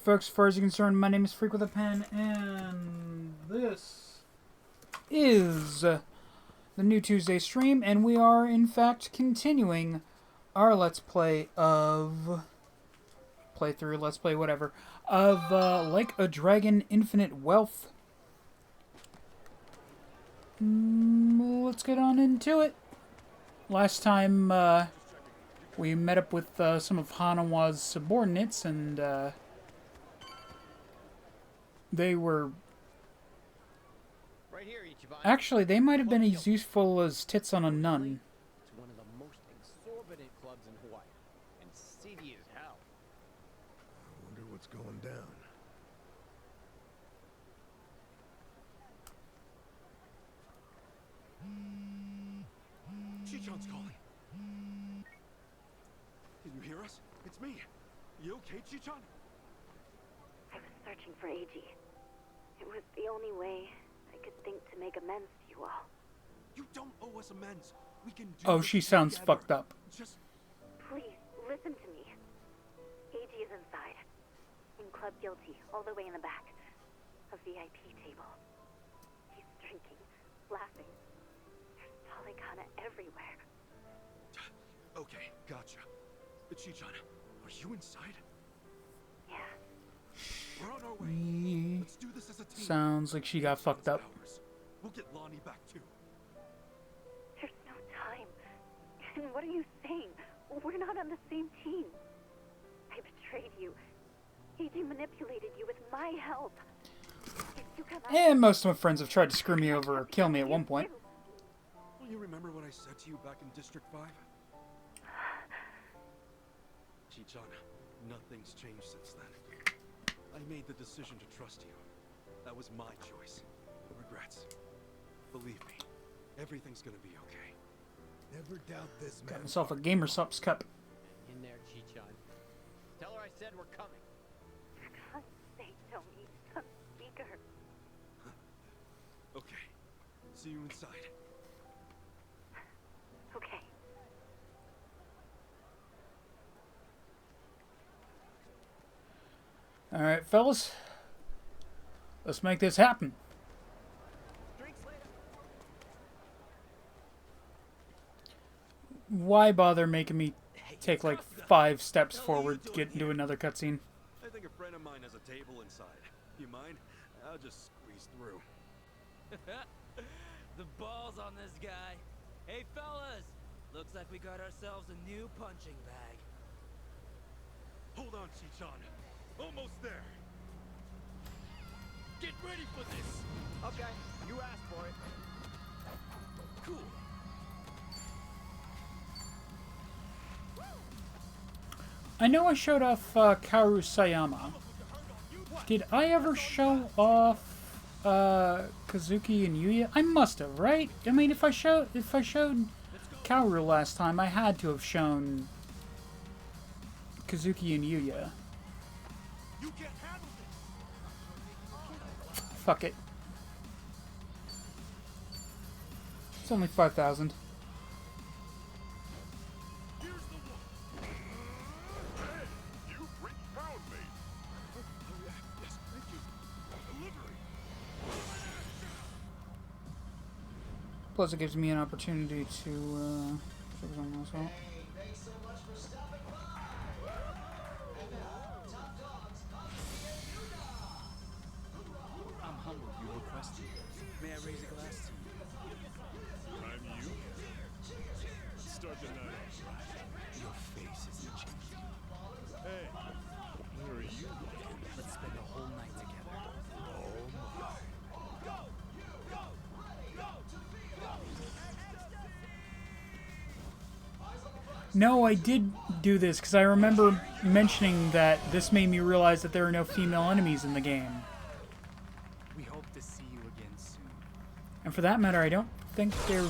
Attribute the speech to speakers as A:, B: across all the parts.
A: folks, as far as you're concerned, my name is Freak with a Pen, and this is the new Tuesday stream, and we are, in fact, continuing our Let's Play of... playthrough, Let's Play, whatever, of Like a Dragon Infinite Wealth. Let's get on into it. Last time, we met up with some of Hanawa's subordinates, and they were...
B: Right here, Ichiban.
A: Actually, they might have been as useful as tits on a nun.
B: It's one of the most exorbitant clubs in Hawaii, and seedy as hell.
C: I wonder what's going down.
D: Chichan's calling. Can you hear us? It's me. You okay, Chichan?
E: I was searching for Eiji. It was the only way I could think to make amends to you all.
D: You don't owe us amends. We can do
A: Oh,
D: this
A: she sounds
D: together.
A: fucked up.
D: Just
E: Please, listen to me. Eiji is inside. In Club Guilty, all the way in the back. A VIP table. He's drinking, laughing. There's Polycana everywhere.
D: okay, gotcha. Chichan, are you inside?
E: Yeah.
D: We're on our way. Let's do this as a team.
A: Sounds like she got fucked up.
D: Ours. We'll get Lonnie back too.
E: There's no time. And what are you saying? We're not on the same team. I betrayed you. Eiji manipulated you with my help. If you come out,
A: And most of my friends have tried to screw me over or kill me at one point.
D: Will you remember what I said to you back in District 5? Chichan, nothing's changed since then. I made the decision to trust you. That was my choice. No regrets. Believe me, everything's gonna be okay.
C: Never doubt this man.
A: Got myself a Gamer Subs cup.
B: In there, Chichan. Tell her I said we're coming.
E: For God's sake, Tony. Some speaker.
D: Okay. See you inside.
E: Okay.
A: Alright, fellas. Let's make this happen.
B: Drinks later.
A: Why bother making me take like 5 steps forward to get into another cutscene?
D: I think a friend of mine has a table inside. You mind? I'll just squeeze through.
F: The balls on this guy. Hey fellas, looks like we got ourselves a new punching bag.
D: Hold on, Chichan. Almost there. Get ready for this.
B: Okay, you asked for it.
D: Cool.
A: I know I showed off Kaoru Sayama. Did I ever show off Kazuki and Yuya? I must have, right? I mean, if I showed Kaoru last time, I had to have shown Kazuki and Yuya.
D: You can't handle this.
A: Fuck it. It's only 5,000.
D: Here's the one. Hey, you Rick found me. Oh yeah, yes, thank you. Delivery.
A: Plus, it gives me an opportunity to focus on myself.
D: I'm humbled you requested. May I raise a glass to you? I'm you. Let's start the night off. Your face isn't changing. Hey, where are you? Let's spend the whole night together. Oh my.
A: No, I did do this because I remember mentioning that this made me realize that there are no female enemies in the game.
F: We hope to see you again soon.
A: And for that matter, I don't think there...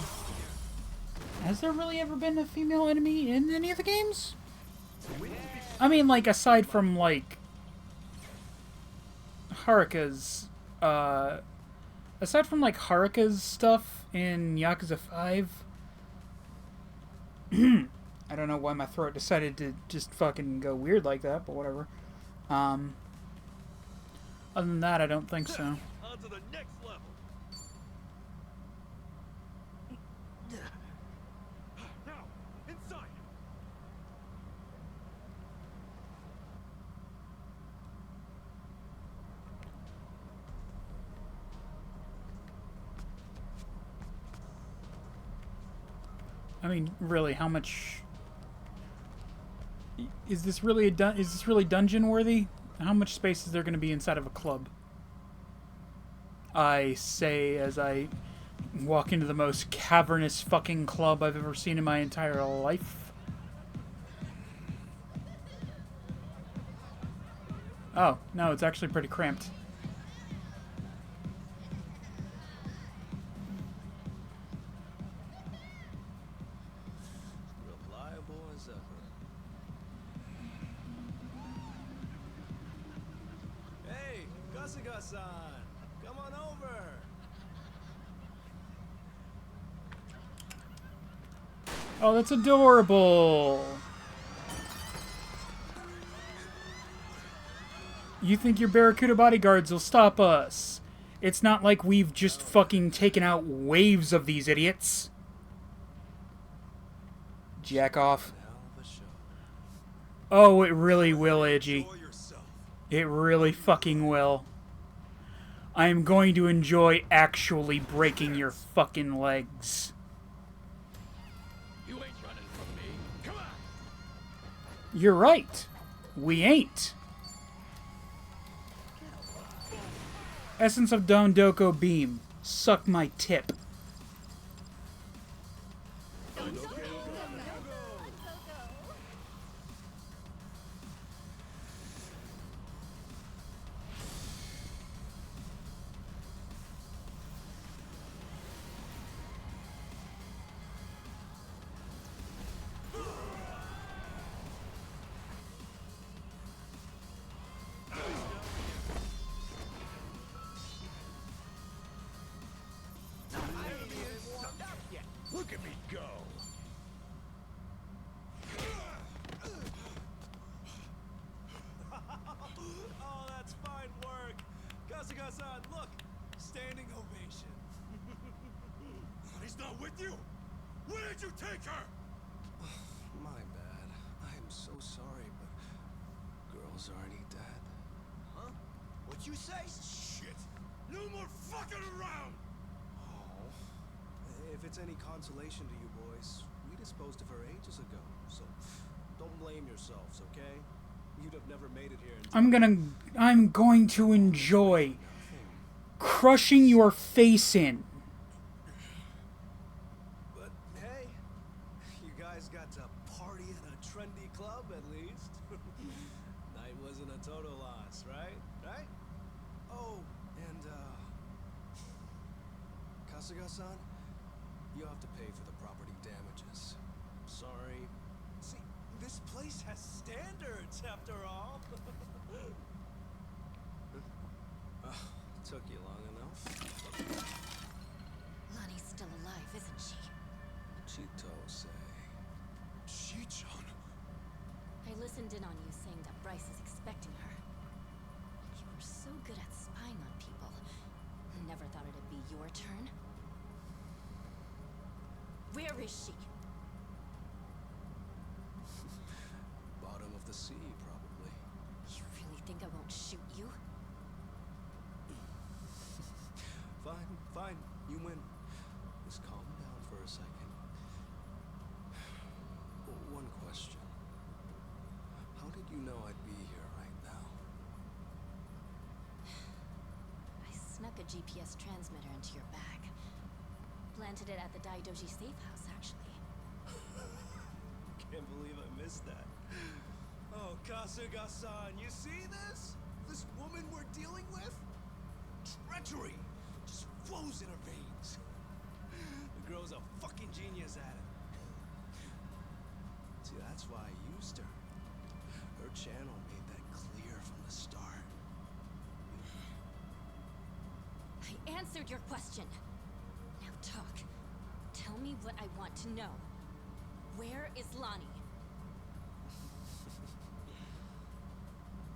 A: Has there really ever been a female enemy in any of the games? I mean, like, aside from, like, Haruka's, aside from, like, Haruka's stuff in Yakuza 5, I don't know why my throat decided to just fucking go weird like that, but whatever. Other than that, I don't think so.
D: On to the next level. Now, inside.
A: I mean, really, how much is this really is this really dungeon worthy? How much space is there going to be inside of a club? I say as I walk into the most cavernous fucking club I've ever seen in my entire life. Oh, no, it's actually pretty cramped.
B: Reliable as ever. Hey, Kasuga-san! Come on over!
A: Oh, that's adorable. You think your Barracuda bodyguards will stop us? It's not like we've just fucking taken out waves of these idiots. Jack off.
B: Hell of a show.
A: Oh, it really will, Edgy.
C: Enjoy yourself.
A: It really fucking will. I am going to enjoy actually breaking your fucking legs.
D: You ain't running from me. Come on.
A: You're right. We ain't. Essence of Dondoko Beam. Suck my tip.
C: Look at me go.
B: Oh, that's fine work! Kasuga-san, look! Standing ovation.
C: He's not with you? Where did you take her?
B: My bad. I am so sorry, but girl's already dead.
C: Huh? What you say? Shit. No more fucking around.
B: Oh. If it's any consolation to you boys, we disposed of her ages ago, so don't blame yourselves, okay? You'd have never made it here until
A: I'm going to enjoy crushing your face in.
B: But hey, you guys got to party at a trendy club at least. Night wasn't a total loss, right? Right? Oh, and Kasuga-san, you have to pay for the property damages. Sorry. See, this place has standards after all. Took you long enough.
E: Lonnie's still alive, isn't she?
B: Chitose.
C: Chi-chan.
E: I listened in on you saying that Bryce is expecting her. You were so good at spying on people. Never thought it'd be your turn. Where is she?
B: Bottom of the sea, probably.
E: You really think I won't shoot you?
B: Fine, fine. You win. Just calm down for a second. One question. How did you know I'd be here right now?
E: I snuck a GPS transmitter into your bag. Planted it at the Daidoji safe house, actually.
B: Can't believe I missed that. Oh, Kasuga-san, you see this? This woman we're dealing with? Treachery! Just flows in her veins. The girl's a fucking genius at it. See, that's why I used her. Her channel made that clear from the start.
E: I answered your question. Now talk. Tell me what I want to know. Where is Lonnie?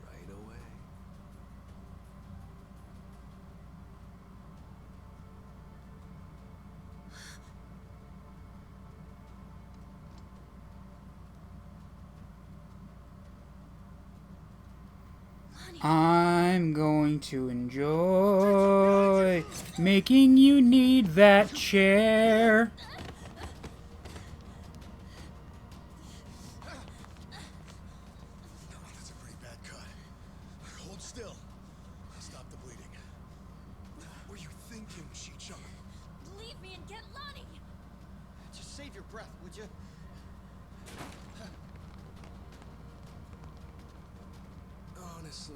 B: Right away.
A: I'm going to enjoy making you need that chair.
C: That's a pretty bad cut. Hold still. Stop the bleeding. What were you thinking, Shichon?
G: Leave me and get Lonnie!
C: Just save your breath, would you? Honestly,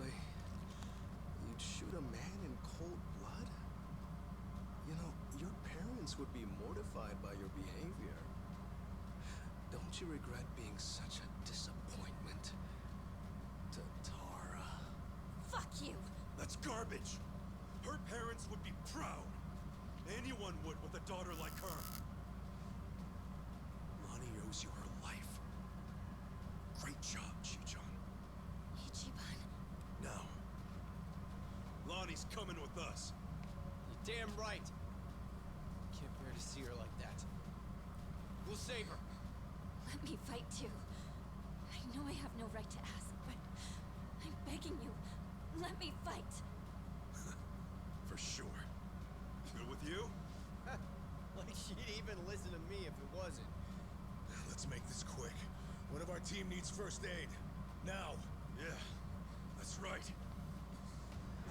C: you'd shoot a man in cold blood? You know, your parents would be mortified by your behavior. Don't you regret being such a disappointment to Tara?
G: Fuck you!
B: That's garbage. Her parents would be proud. Anyone would with a daughter like her. Lonnie owes you her life. Great job, Shichon.
G: Ichiban.
B: Now, Lonnie's coming with us.
C: You're damn right. Can't bear to see her like that. We'll save her.
G: Let me fight too. I know I have no right to ask, but I'm begging you. Let me fight.
B: For sure. Good with you?
C: Like she'd even listen to me if it wasn't. Let's make this quick. One of our team needs first aid. Now.
B: Yeah, that's right.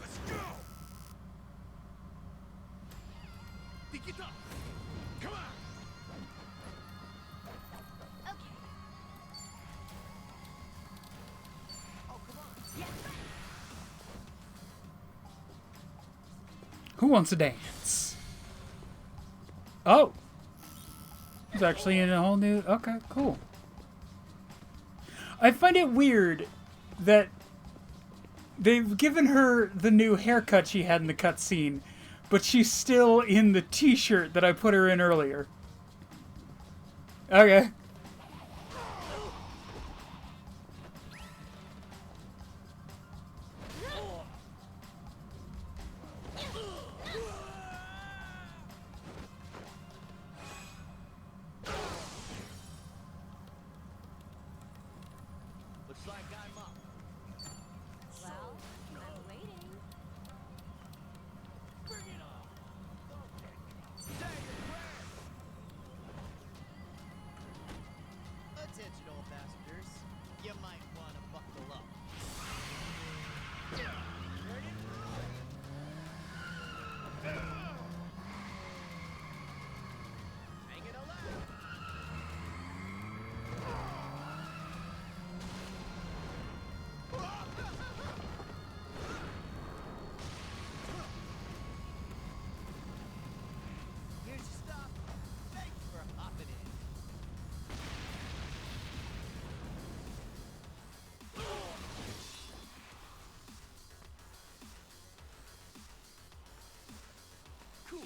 B: Let's go! Nikita! Come on!
G: Okay.
C: Oh, come on.
A: Who wants to dance? Oh! It's actually in a whole new... Okay, cool. I find it weird that they've given her the new haircut she had in the cutscene, but she's still in the t-shirt that I put her in earlier. Okay.
F: Looks like I'm up.
G: Well, I'm waiting.
F: Bring it on.
H: Attention, all passengers. You might want to buckle up. Hang it alive. Here's your stuff. Thanks for hopping in.
B: Cool.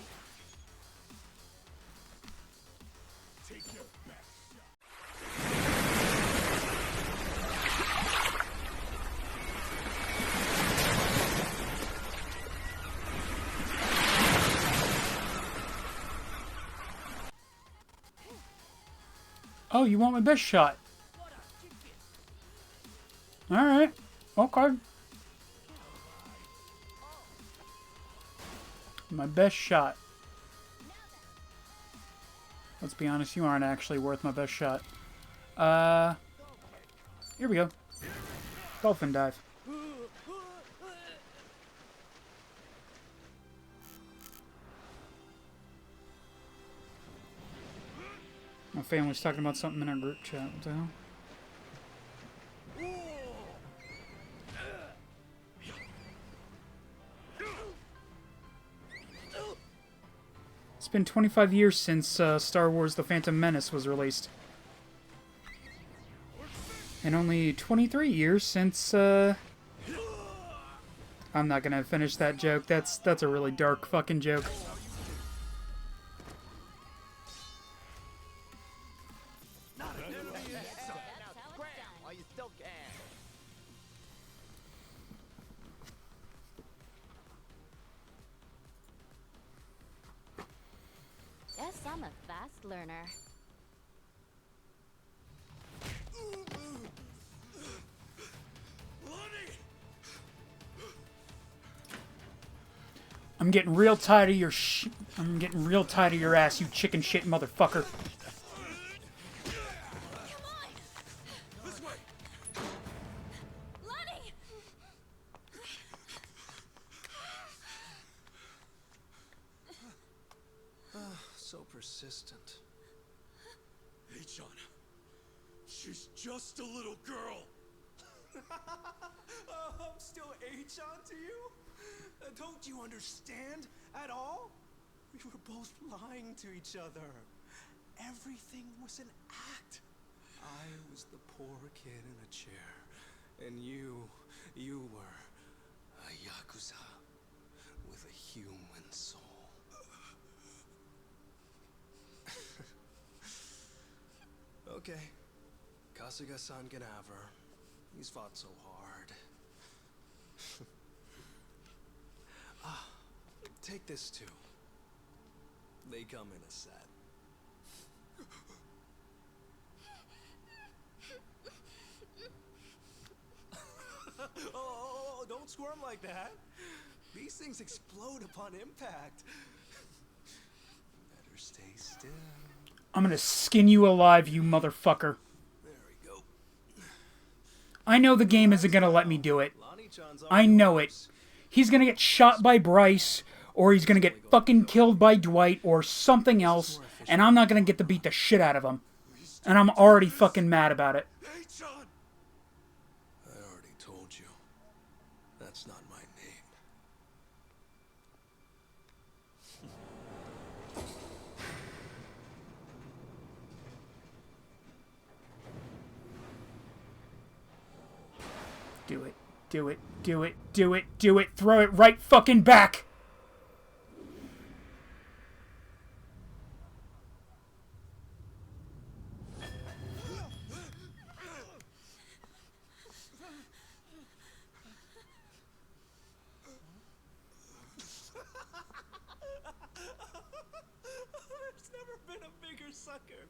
B: Take your best shot.
A: Oh, you want my best shot? Alright. Okay. My best shot. Let's be honest, you aren't actually worth my best shot. Here we go. Dolphin dive. My family's talking about something in our group chat. What the hell? It's been 25 years since Star Wars The Phantom Menace was released. And only 23 years since, I'm not gonna finish that joke. That's a really dark fucking joke.
H: While you still can.
E: Guess I'm a fast learner.
B: Lonnie!
A: I'm getting real tired of your I'm getting real tired of your ass, you chicken shit motherfucker.
B: This way.
G: Lonnie!
C: So persistent.
B: Hey, she's just a little girl. I'm still Achan to you? Don't you understand at all? We were both lying to each other. Everything was an act.
C: I was the poor kid in a chair, and you were a Yakuza with a human soul. Okay, Kasuga-san can have her. He's fought so hard. Take this too. They come in a set.
B: Oh, don't squirm like that. These things explode upon impact.
C: Better stay still.
A: I'm gonna skin you alive, you motherfucker.
C: There we go.
A: I know the game isn't gonna let me do it. I know it. He's gonna get shot by Bryce, or he's gonna get fucking killed by Dwight, or something else, and I'm not gonna get to beat the shit out of him. And I'm already fucking mad about it.
B: Hey, John!
C: I already told you. That's not my name.
A: Do it. Do it. Do it. Do it. Do it. Throw it right fucking back!
B: There's never been a bigger sucker.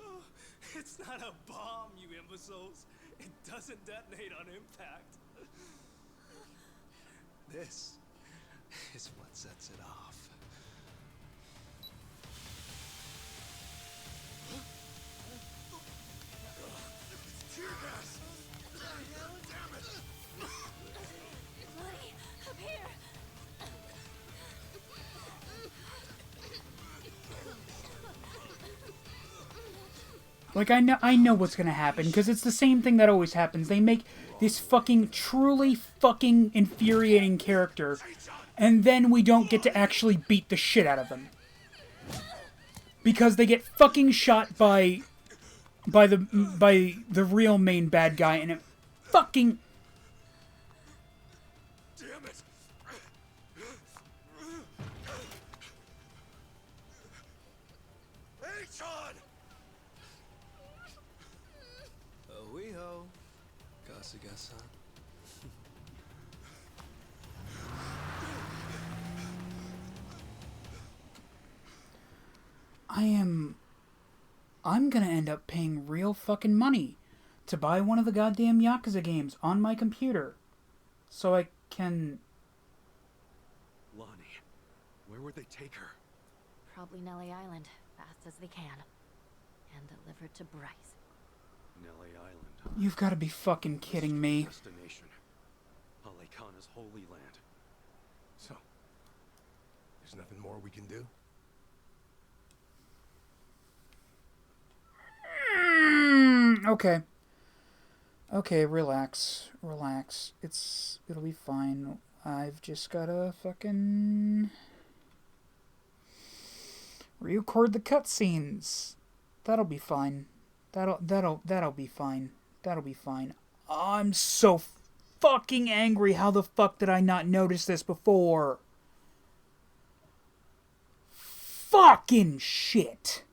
B: Oh, it's not a bomb, you imbeciles. It doesn't detonate on impact.
C: This is what sets it off.
B: Tear gas! Damn it!
G: Lonnie, up here!
A: Like, I know what's gonna happen, because it's the same thing that always happens. They make this fucking truly fucking infuriating character, and then we don't get to actually beat the shit out of them. Because they get fucking shot by the real main bad guy, and it fucking...
B: Damn it! Hey, John!
C: Oiho, Kasuga-san.
A: I'm gonna end up paying real fucking money to buy one of the goddamn Yakuza games on my computer. So I can...
D: Lonnie, where would they take her?
G: Probably Nelly Island, fast as they can. And delivered to Bryce.
D: Nelly Island.
A: You've gotta be fucking kidding me.
D: Destination. Alekana's holy land.
B: So, there's nothing more we can do?
A: Okay. Okay, relax. Relax. It'll be fine. I've just gotta fucking... re-record the cutscenes. That'll be fine. That'll be fine. That'll be fine. I'm so fucking angry. How the fuck did I not notice this before? Fucking shit.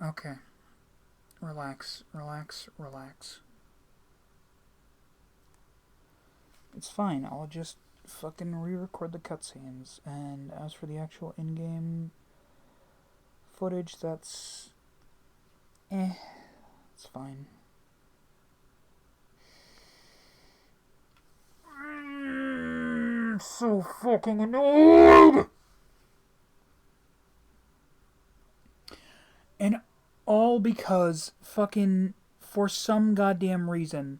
A: Okay. Relax, relax, relax. It's fine. I'll just fucking re-record the cutscenes. And as for the actual in-game footage, that's... fine. So fucking annoyed! And all because fucking, for some goddamn reason,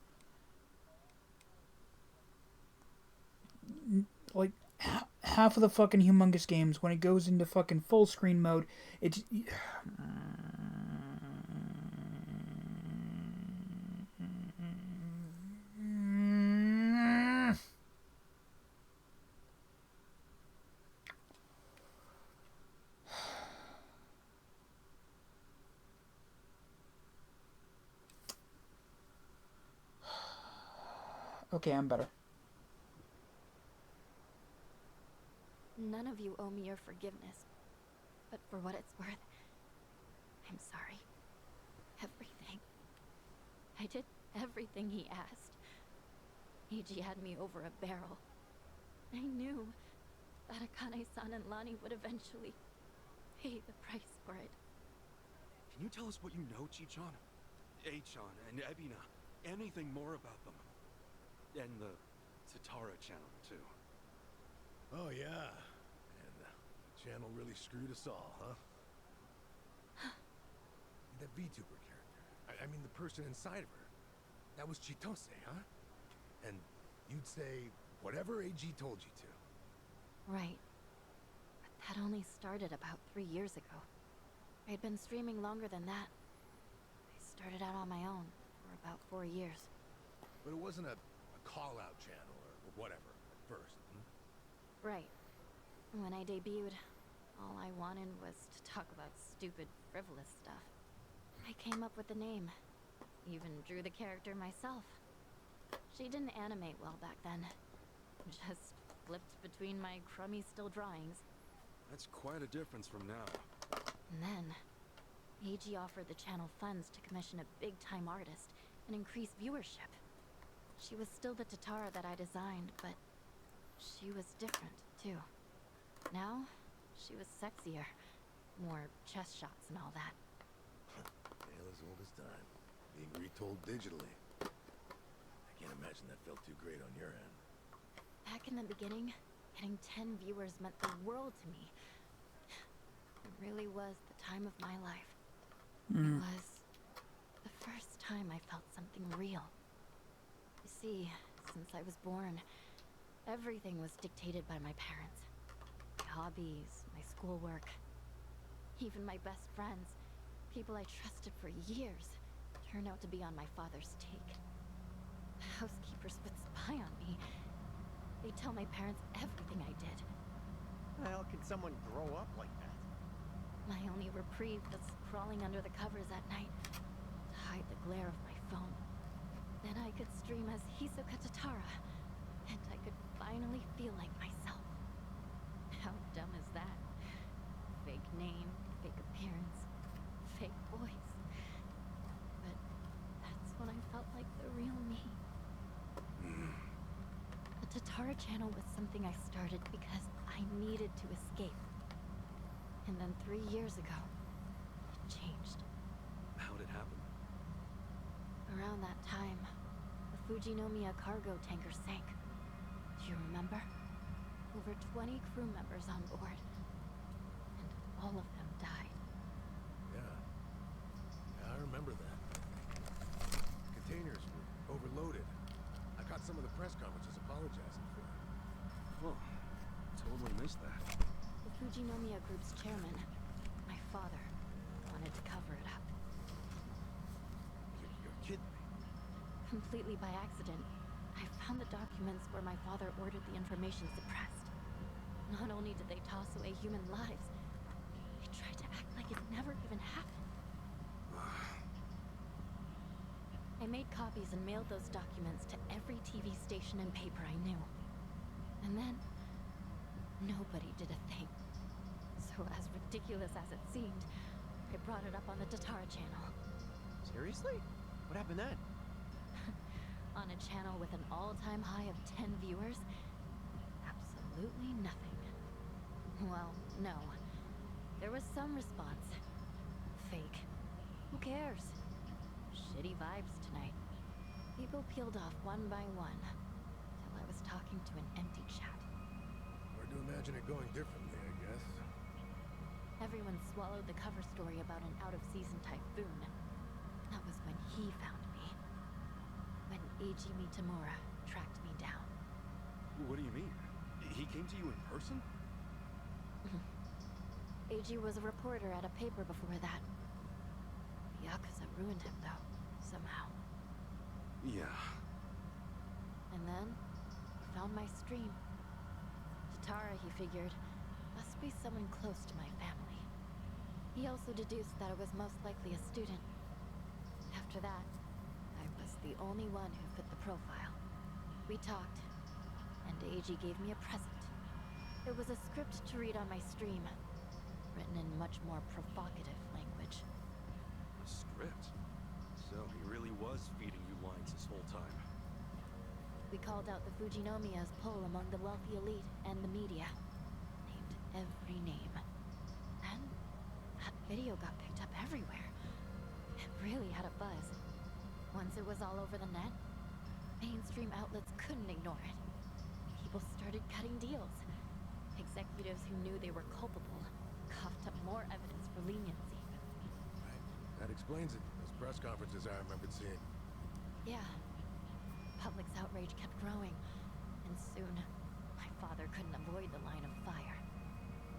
A: like, half of the fucking Humongous games, when it goes into fucking full screen mode, it's... Okay, I'm better.
G: None of you owe me your forgiveness. But for what it's worth, I'm sorry. Everything. I did everything he asked. Eiji had me over a barrel. I knew that Akane-san and Lani would eventually pay the price for it.
D: Can you tell us what you know, Chichan? A-chan and Ebina? Anything more about them? And the Tatara channel, too.
B: Oh, yeah. And the channel really screwed us all, huh? That VTuber character. I mean, the person inside of her. That was Chitose, huh? And you'd say whatever AG told you to.
G: Right. But that only started about 3 years ago. I had been streaming longer than that. I started out on my own for about 4 years.
B: But it wasn't a call-out channel or whatever at first.
G: Right. When I debuted, all I wanted was to talk about stupid, frivolous stuff. I came up with the name. Even drew the character myself. She didn't animate well back then. Just flipped between my crummy still drawings.
D: That's quite a difference from now.
G: And then, Eiji offered the channel funds to commission a big-time artist and increase viewership. She was still the Tatara that I designed, but she was different, too. Now, she was sexier. More chest shots and all that.
B: Tale as old as time. Being retold digitally. I can't imagine that felt too great on your end.
G: Back in the beginning, getting 10 viewers meant the world to me. It really was the time of my life. It was the first time I felt something real. You see, since I was born, everything was dictated by my parents. My hobbies, my schoolwork, even my best friends, people I trusted for years, turned out to be on my father's take. The housekeepers would spy on me. They'd tell my parents everything I did.
H: How the hell can someone grow up like that?
G: My only reprieve was crawling under the covers at night to hide the glare of my phone. Then I could stream as Hisoka Tatara, and I could finally feel like myself. How dumb is that? Fake name, fake appearance, fake voice. But that's when I felt like the real me. The Tatara channel was something I started because I needed to escape. And then 3 years ago, it changed.
D: How'd it happen?
G: Around that time, the Fujinomiya cargo tanker sank. Do you remember? Over 20 crew members on board. And all of them died.
B: Yeah, I remember that. Containers were overloaded. I caught some of the press conferences apologizing for it.
D: Oh, totally missed that.
G: The Fujinomiya group's chairman, my father, wanted to cover it up.
B: You're kidding me.
G: Completely by accident, I found the documents where my father ordered the information suppressed. Not only did they toss away human lives, they tried to act like it never even happened. I made copies and mailed those documents to every TV station and paper I knew. And then, nobody did a thing. So as ridiculous as it seemed, I brought it up on the Tatara channel.
H: Seriously? What happened then?
G: On a channel with an all-time high of 10 viewers, absolutely nothing. Well, no. There was some response. Fake. Who cares? shitty vibes tonight. People peeled off one by one, till I was talking to an empty chat.
I: Hard to imagine it going differently, I guess.
G: Everyone swallowed the cover story about an out-of-season typhoon. That was when he found me. When Eiji Mitamura tracked me down.
D: What do you mean? He came to you in person?
G: Eiji was a reporter at a paper before that. The Yakuza ruined him, though, somehow.
D: Yeah.
G: And then, he found my stream. Tatara, he figured, must be someone close to my family. He also deduced that I was most likely a student. After that, I was the only one who fit the profile. We talked, and Eiji gave me a present. It was a script to read on my stream, written in much more provocative language.
D: A script? So he really was feeding you lines this whole time.
G: We called out the Fujinomiya's pull among the wealthy elite and the media. Named every name. And that video got picked up everywhere. It really had a buzz. Once it was all over the net, mainstream outlets couldn't ignore it. People started cutting deals. Executives who knew they were culpable coughed up more evidence for leniency.
I: Right. That explains it. Those press conferences I remembered seeing.
G: Yeah. Public's outrage kept growing, and soon, my father couldn't avoid the line of fire.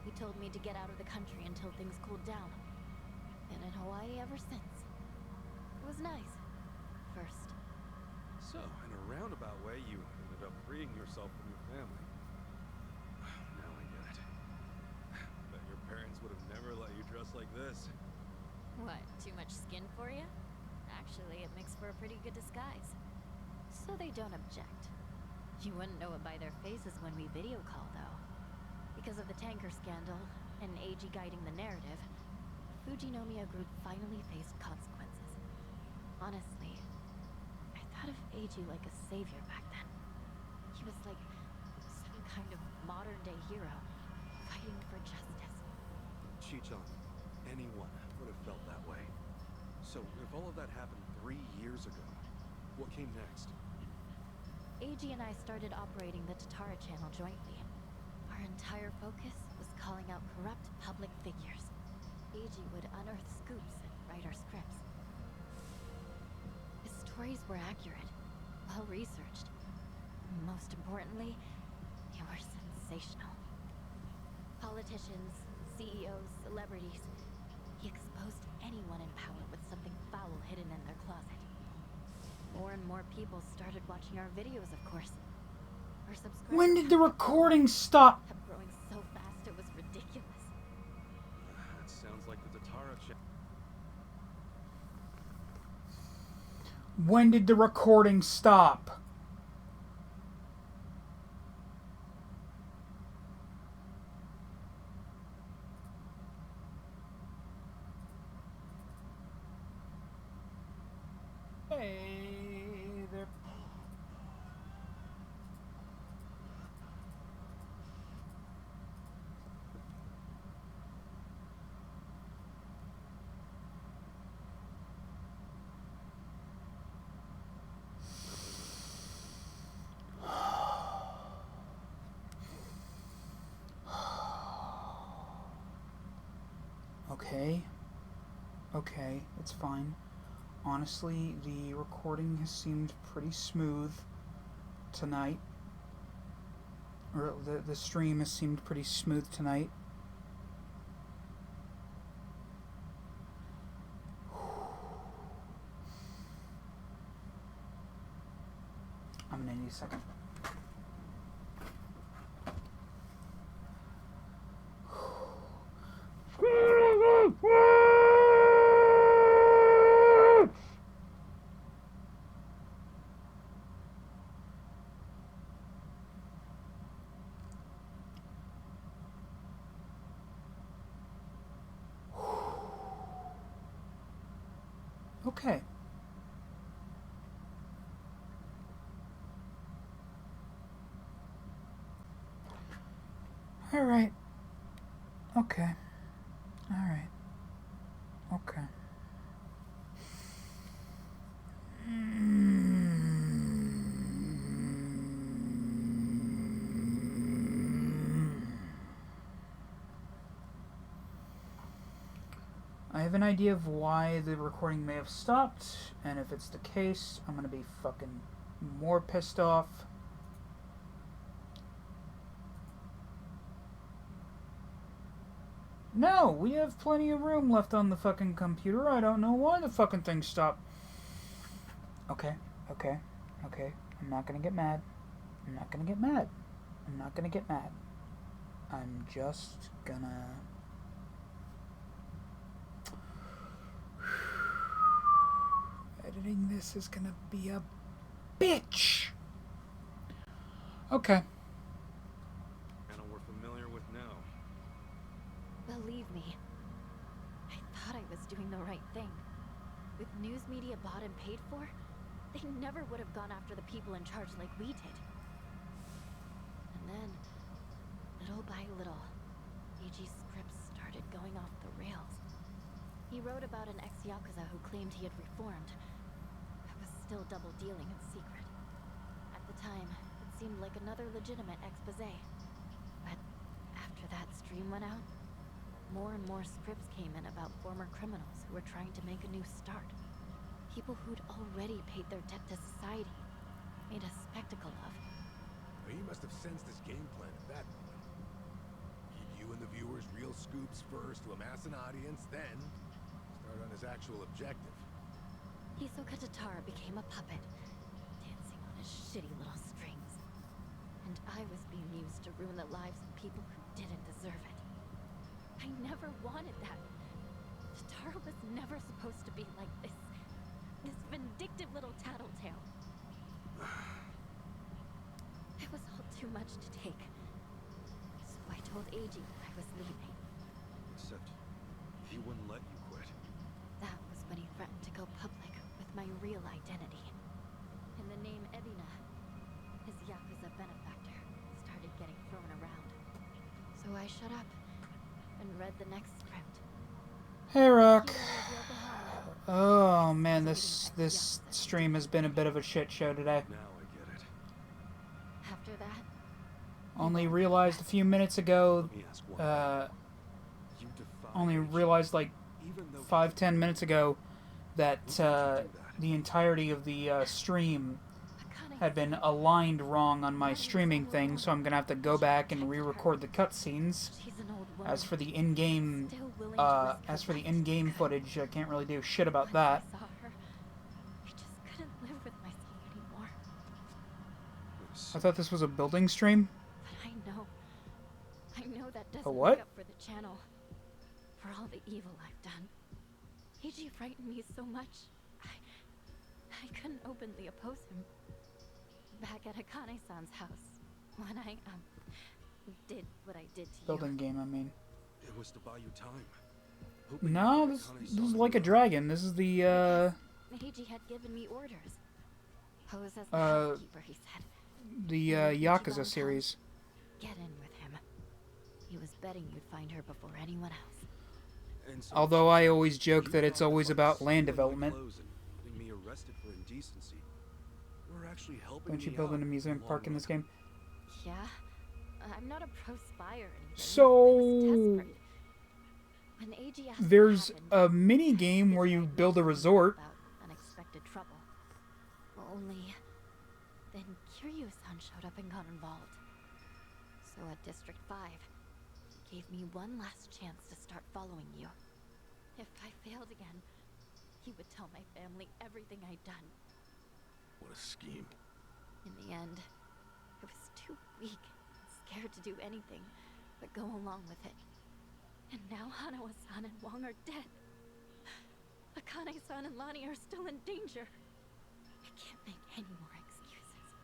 G: He told me to get out of the country until things cooled down. Been in Hawaii ever since. It was nice. First.
D: So, in a roundabout way, you ended up freeing yourself from your family. Now I get it. Bet your parents would have never let you dress like this.
G: What, too much skin for you? Actually, it makes for a pretty good disguise. So they don't object. You wouldn't know it by their faces when we video call, though. Because of the tanker scandal, and Eiji guiding the narrative, the Fujinomiya group finally faced consequences. Honestly, I thought of Eiji like a savior back then. He was like some kind of modern-day hero, fighting for justice.
D: Chi-chan, anyone would have felt that way. So, if all of that happened 3 years ago, what came next?
G: Eiji and I started operating the Tatara channel jointly. Our entire focus was calling out corrupt public figures. Eiji would unearth scoops and write our scripts. His stories were accurate, well-researched. Most importantly, they were sensational. Politicians, CEOs, celebrities. He exposed anyone in power with something foul hidden in their closet. More and more people started watching our videos, of course. Our subscribers
A: When did the recording stop?
G: kept growing so fast it was ridiculous.
D: That sounds like the Tatara channel.
A: When did the recording stop? Hey there. Okay, it's fine. Honestly, the recording has seemed pretty smooth tonight. Or the stream has seemed pretty smooth tonight. I'm gonna need a second. Okay. All right. Okay. All right. Okay. have an idea of why the recording may have stopped, and if it's the case, I'm gonna be fucking more pissed off. No, we have plenty of room left on the fucking computer. I don't know why the fucking thing stopped. Okay. I'm not gonna get mad. I'm just gonna... Editing this is gonna be a bitch! Okay.
I: Channel we're familiar with now.
G: Believe me, I thought I was doing the right thing. With news media bought and paid for, they never would have gone after the people in charge like we did. And then, little by little, AG's scripts started going off the rails. He wrote about an ex-Yakuza who claimed he had reformed, but was still double-dealing in secret. At the time, it seemed like another legitimate expose. But after that stream went out, more and more scripts came in about former criminals who were trying to make a new start. People who'd already paid their debt to society, made a spectacle of.
I: Well, he must have sensed his game plan at that moment. Give you and the viewers real scoops first to amass an audience, then start on his actual objective.
G: Hisoka Tatara became a puppet, dancing on his shitty little strings. And I was being used to ruin the lives of people who didn't deserve it. I never wanted that. Tatara was never supposed to be like this. This vindictive little tattletale. It was all too much to take. So I told AG that I was leaving.
I: Except, he wouldn't let you quit.
G: That was when he threatened to go public with my real identity. And the name Ebina, his Yakuza benefactor, started getting thrown around. So I shut up and read the next script.
A: Hey, Rock. Oh man, this stream has been a bit of a shit show today.
I: Now I get it.
G: After that,
A: Only realized a few minutes ago,
I: Let me ask one. You defied
A: only
I: AG,
A: realized like
I: even though
A: 5-10 minutes ago that the entirety of the stream had been aligned wrong on my streaming thing, so I'm gonna have to go back and re-record the cutscenes.
G: she's an old woman.
A: As for the in-game,
G: Still willing to risk her
A: as for the
G: life.
A: in-game footage, I can't really do shit about
G: Once
A: that.
G: I saw her, I just couldn't live with myself anymore.
A: I thought this was a building stream.
G: But I know that doesn't
A: what?
G: make up for the channel, for all the evil I've done. AG frightened me so much, I couldn't openly oppose him. Back at Akane-san's house, when I did what I did to
A: Building game, I mean.
I: it was to buy you time. Hoping
A: No,
I: you
A: this
I: Akane
A: is
I: saw
A: like a
I: you.
A: dragon. This is the
G: you. AG had given me orders. Pose as the housekeeper, he said.
A: Yakuza series.
G: Get in with him. He was betting you'd find her before anyone else.
I: And so
A: Although I always joke
I: you
A: that it's
I: thought
A: always
I: by
A: about land
I: stealing my
A: development.
I: clothes and getting me arrested for indecency, we're actually helping
A: Don't you
I: me
A: build
I: out
A: an amusement
I: long
A: park in this
I: run.
A: game?
G: Yeah, I'm not a pro spy or anything.
A: So,
G: I was desperate. When AG asked what
A: There's
G: happened,
A: a mini game where you build a resort.
G: about unexpected trouble. Only then Kiryu-san showed up and got involved. So at District 5, he gave me one last chance to start following you. If I failed again, he would tell my family everything I'd done.
I: What a scheme.
G: In the end, I was too weak and scared to do anything but go along with it. And now Hanawa-san and Wong are dead. Akane-san and Lani are still in danger. I can't make any more excuses.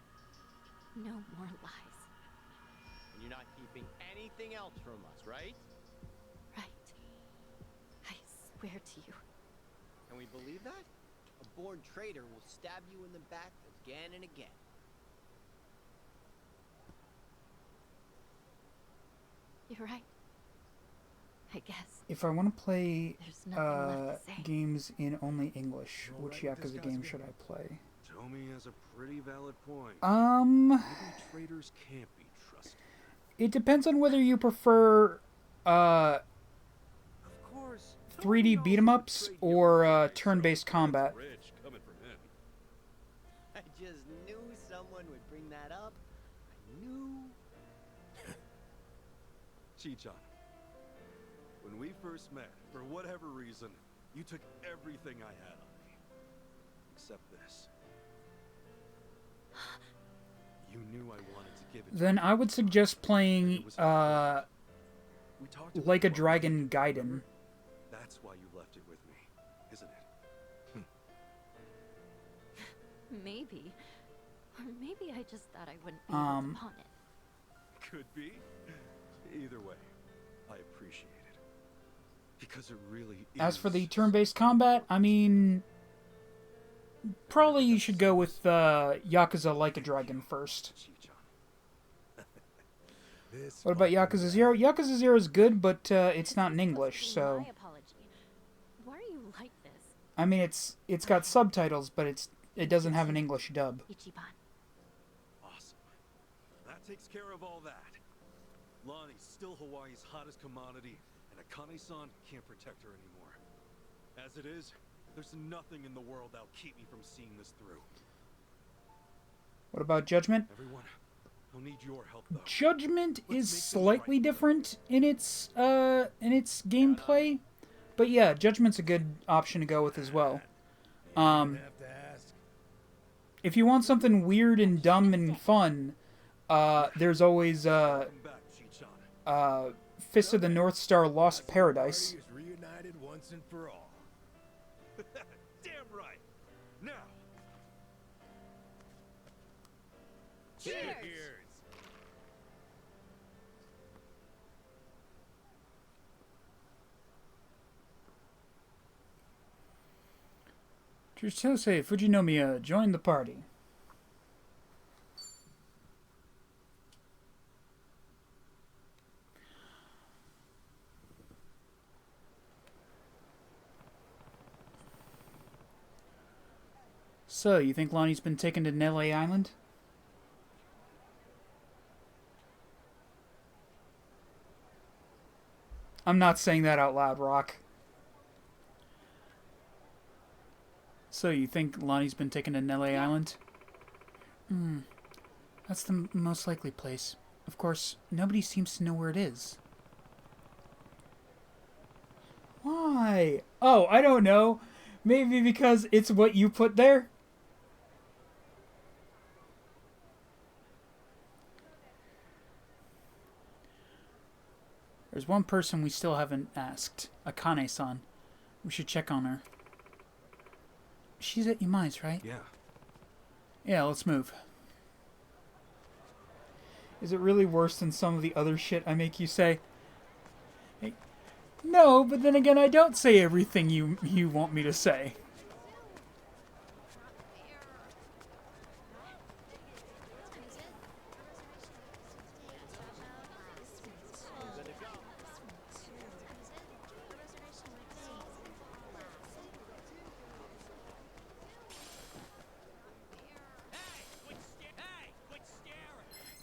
G: No more lies.
H: And you're not keeping anything else from us, right?
G: Right. I swear to you.
H: Can we believe that? A born traitor will stab you in the back again and again.
G: You're right. I guess.
A: If I want to play
G: There's nothing left to say.
A: games in only English,
I: You're
A: which
I: right with this
A: Yakuza game
I: guy's
A: should I play?
I: Tomy has a pretty valid point.
A: Um,
I: Maybe traitors can't be trusted.
A: it depends on whether you prefer
I: Of course.
A: 3D beat 'em ups or turn-based combat?
D: Rich coming from him.
H: I just knew someone would bring that up. I knew.
D: Chichon, when we first met, for whatever reason, you took everything I had on me. Except this. You knew I wanted to give it to
A: Then
D: you.
A: I would suggest playing
D: We talked about
A: like a
D: it.
A: Dragon Gaiden.
D: That's why you left it with me, isn't it?
G: Maybe. Or maybe I just thought I wouldn't be able to pawn it.
D: Could be. Either way, I appreciate it. Because it really is.
A: As for the turn-based combat, I mean, probably you should go with Yakuza Like a Dragon first. What about Yakuza 0? Yakuza 0 is good, but it's not in English, so...
G: My apology. Why are you like this,
A: I mean, it's got subtitles, but it doesn't have an English dub.
G: Ichiban?
D: Awesome. That takes care of all that. Lonnie's still Hawaii's hottest commodity, and Akane-san can't protect her anymore. As it is, there's nothing in the world that'll keep me from seeing this through.
A: What about Judgment?
D: Everyone, I'll need your help, though.
A: Judgment is slightly different in its gameplay, but yeah, Judgment's a good option to go with as well.
I: Have to ask.
A: If you want something weird and dumb and fun, there's always
D: Welcome back, Chichon.
A: Fist of the North Star Lost Paradise.
I: Party is reunited once and for all.
D: Damn right. Now.
G: Cheers!
A: Chitose Fujinomiya joined the party. So, you think Lonnie's been taken to Nele Island? I'm not saying that out loud, Rock. So, you think Lonnie's been taken to Nele Island? That's the most likely place. Of course, nobody seems to know where it is. Why? Oh, I don't know. Maybe because it's what you put there? There's one person we still haven't asked. Akane-san. We should check on her. She's at Imai's, right?
D: Yeah.
A: Yeah, let's move. Is it really worse than some of the other shit I make you say? Hey, no, but then again, I don't say everything you want me to say.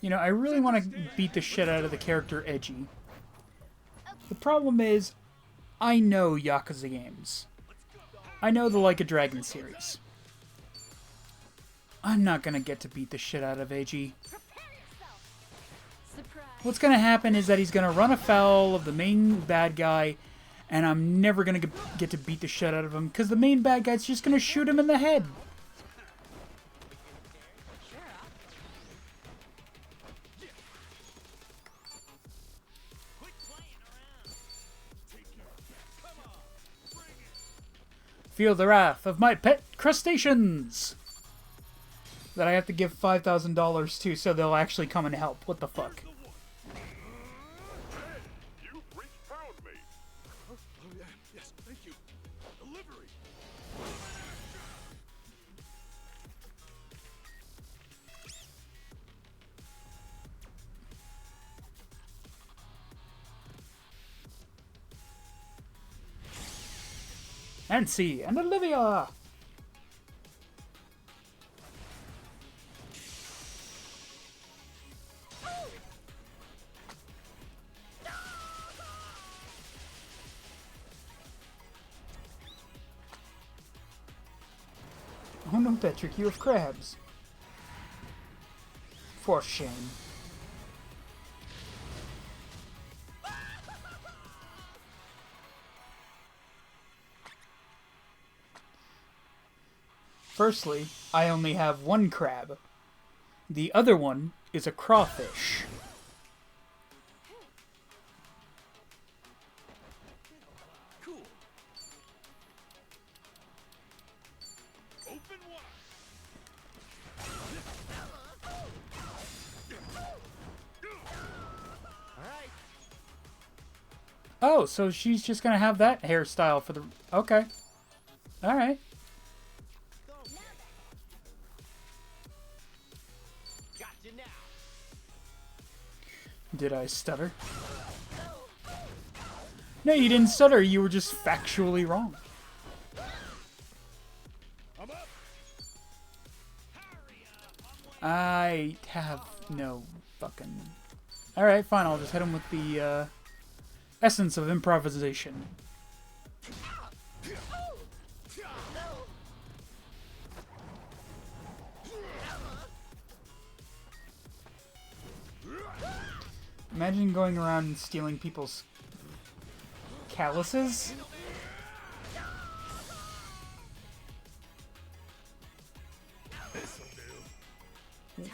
A: You know, I really want to beat the shit out of the character Edgy. The problem is, I know Yakuza games. I know the Like a Dragon series. I'm not gonna get to beat the shit out of Edgy. What's gonna happen is that he's gonna run afoul of the main bad guy, and I'm never gonna get to beat the shit out of him, because the main bad guy's just gonna shoot him in the head. Feel the wrath of my pet crustaceans! That I have to give $5,000 to so they'll actually come and help. What the fuck?
D: You found me.
I: Oh, yeah, yes, thank you. Delivery.
A: Nancy and Olivia! Oh no, Patrick, you have crabs. For shame. Firstly, I only have one crab. The other one is a crawfish.
D: Cool. Open wide.
H: Alright.
A: Oh, so she's just gonna have that hairstyle for the... Okay. Alright.
H: Gotcha now.
A: Did I stutter? No, you didn't stutter. You were just factually wrong.
D: I'm up.
A: I have no fucking... Alright, fine. I'll just hit him with the essence of improvisation. Imagine going around and stealing people's calluses.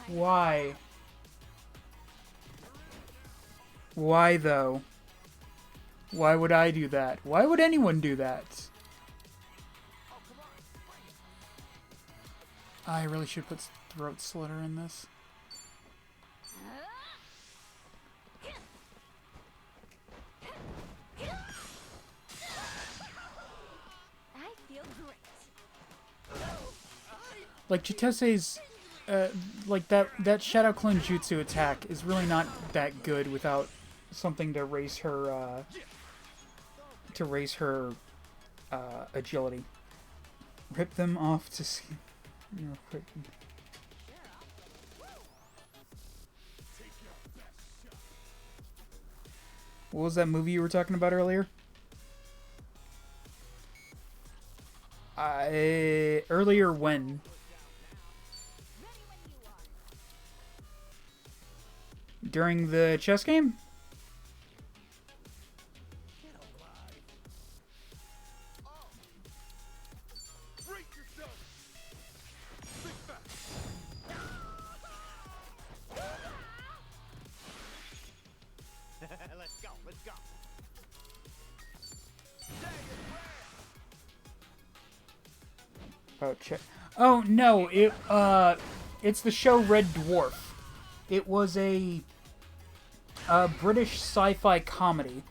A: Why? Why though? Why would I do that? Why would anyone do that? I really should put throat slitter in this.
G: I feel great.
A: Like Chitose's, like that Shadow Clone Jutsu attack is really not that good without something to raise her, agility. Rip them off to see. Real quick. What was that movie you were talking about earlier? Earlier when? During the chess game?
H: Let's go, let's go.
A: Oh, oh no! It's the show Red Dwarf. It was a British sci-fi comedy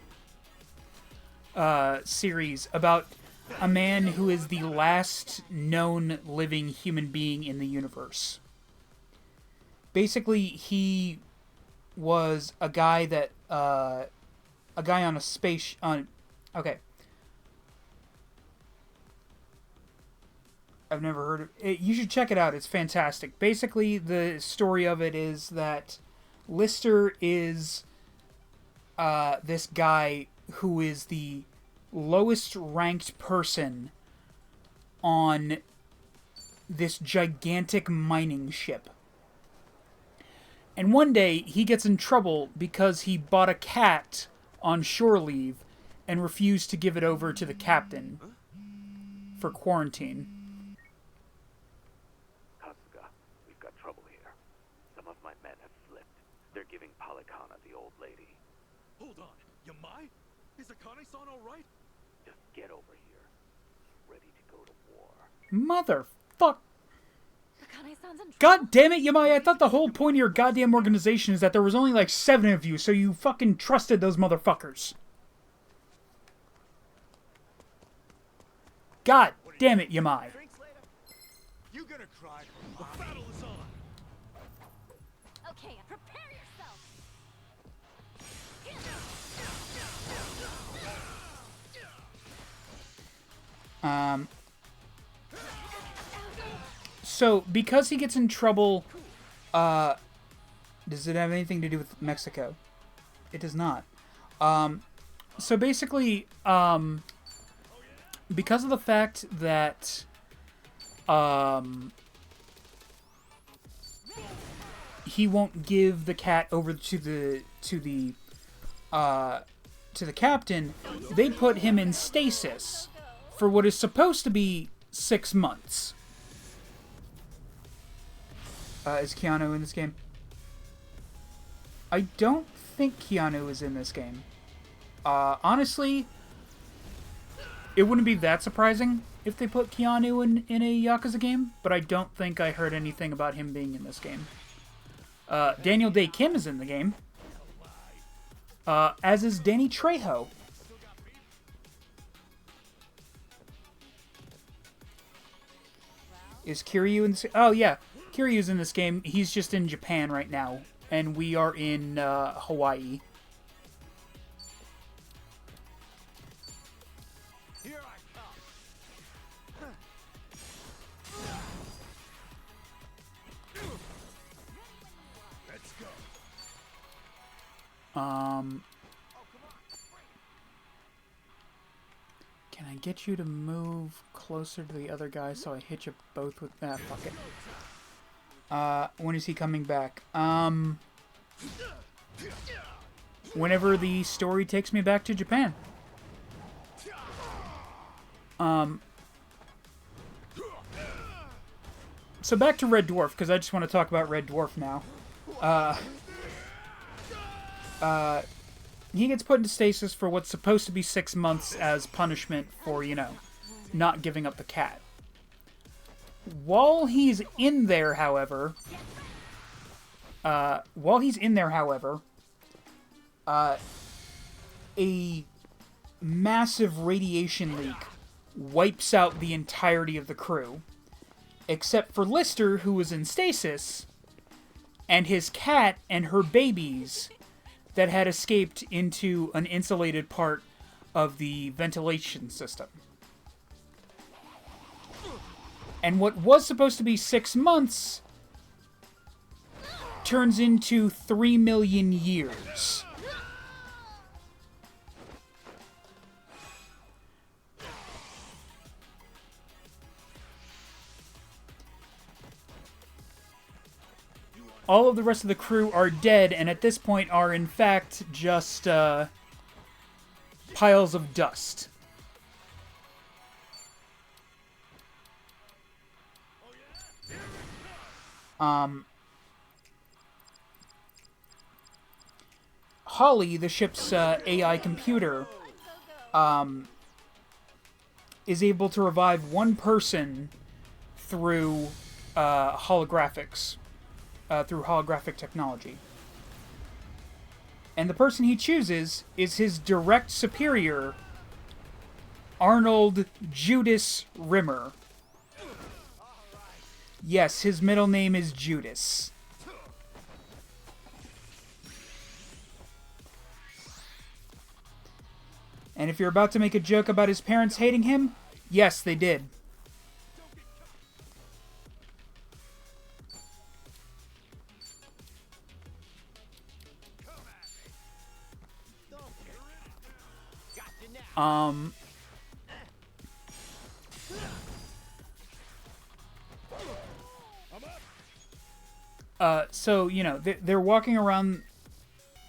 A: series about a man who is the last known living human being in the universe. Basically, he was a guy that a guy on a space on. Okay. I've never heard of it. You should check it out. It's fantastic. Basically, the story of it is that Lister is this guy who is the lowest ranked person on this gigantic mining ship. And one day, he gets in trouble because he bought a cat on shore leave and refused to give it over to the captain for quarantine.
J: We've got trouble here. Some of my men have slipped. They're giving Polycana the old lady.
D: Hold on. Yamai? Is Akane-san alright?
J: Just get over here. He's ready to go to war.
A: Motherfuck.
G: Akane-san's in trouble.
A: God damn it, Yamai, I thought the whole point of your goddamn organization is that there was only like 7 of you, so you fucking trusted those motherfuckers. God damn it, Yamai.
D: You gonna cry? The battle is on.
G: Okay, prepare yourself.
A: So, because he gets in trouble, does it have anything to do with Mexico? It does not. So basically, because of the fact that he won't give the cat over to the captain. They put him in stasis for what is supposed to be 6 months. Is Keanu in this game? I don't think Keanu is in this game. Honestly, it wouldn't be that surprising if they put Keanu in a Yakuza game, but I don't think I heard anything about him being in this game. Daniel Day Kim is in the game, as is Danny Trejo. Is Kiryu in this? Oh yeah, Kiryu's in this game. He's just in Japan right now, and we are in Hawaii.
B: Here I come. Let's go.
A: Can I get you to move closer to the other guy so I hit you both with that? Fuck it. When is he coming back? Whenever the story takes me back to Japan. So back to Red Dwarf, because I just want to talk about Red Dwarf now. He gets put into stasis for what's supposed to be 6 months as punishment for, you know, not giving up the cat. While he's in there, however, a massive radiation leak wipes out the entirety of the crew, except for Lister, who was in stasis, and his cat and her babies that had escaped into an insulated part of the ventilation system. And what was supposed to be 6 months turns into 3 million years. All of the rest of the crew are dead, and at this point are in fact just piles of dust. Holly, the ship's AI computer, is able to revive one person through holographics. Through holographic technology. And the person he chooses is his direct superior, Arnold Judas Rimmer. Yes, his middle name is Judas. And if you're about to make a joke about his parents hating him, yes, they did. So, you know, they're walking around,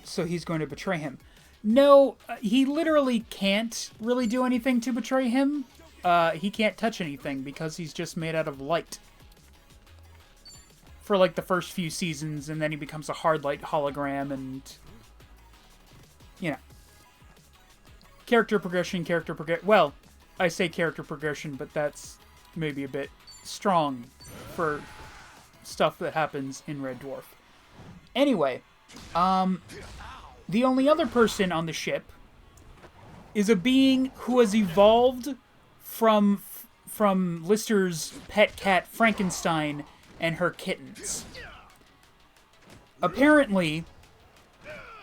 A: so he's going to betray him. No, he literally can't really do anything to betray him. He can't touch anything because he's just made out of light. For, like, the first few seasons, and then he becomes a hard light hologram, and, you know. Character progression. Well, I say character progression, but that's maybe a bit strong for stuff that happens in Red Dwarf. Anyway, the only other person on the ship is a being who has evolved from Lister's pet cat Frankenstein and her kittens. Apparently,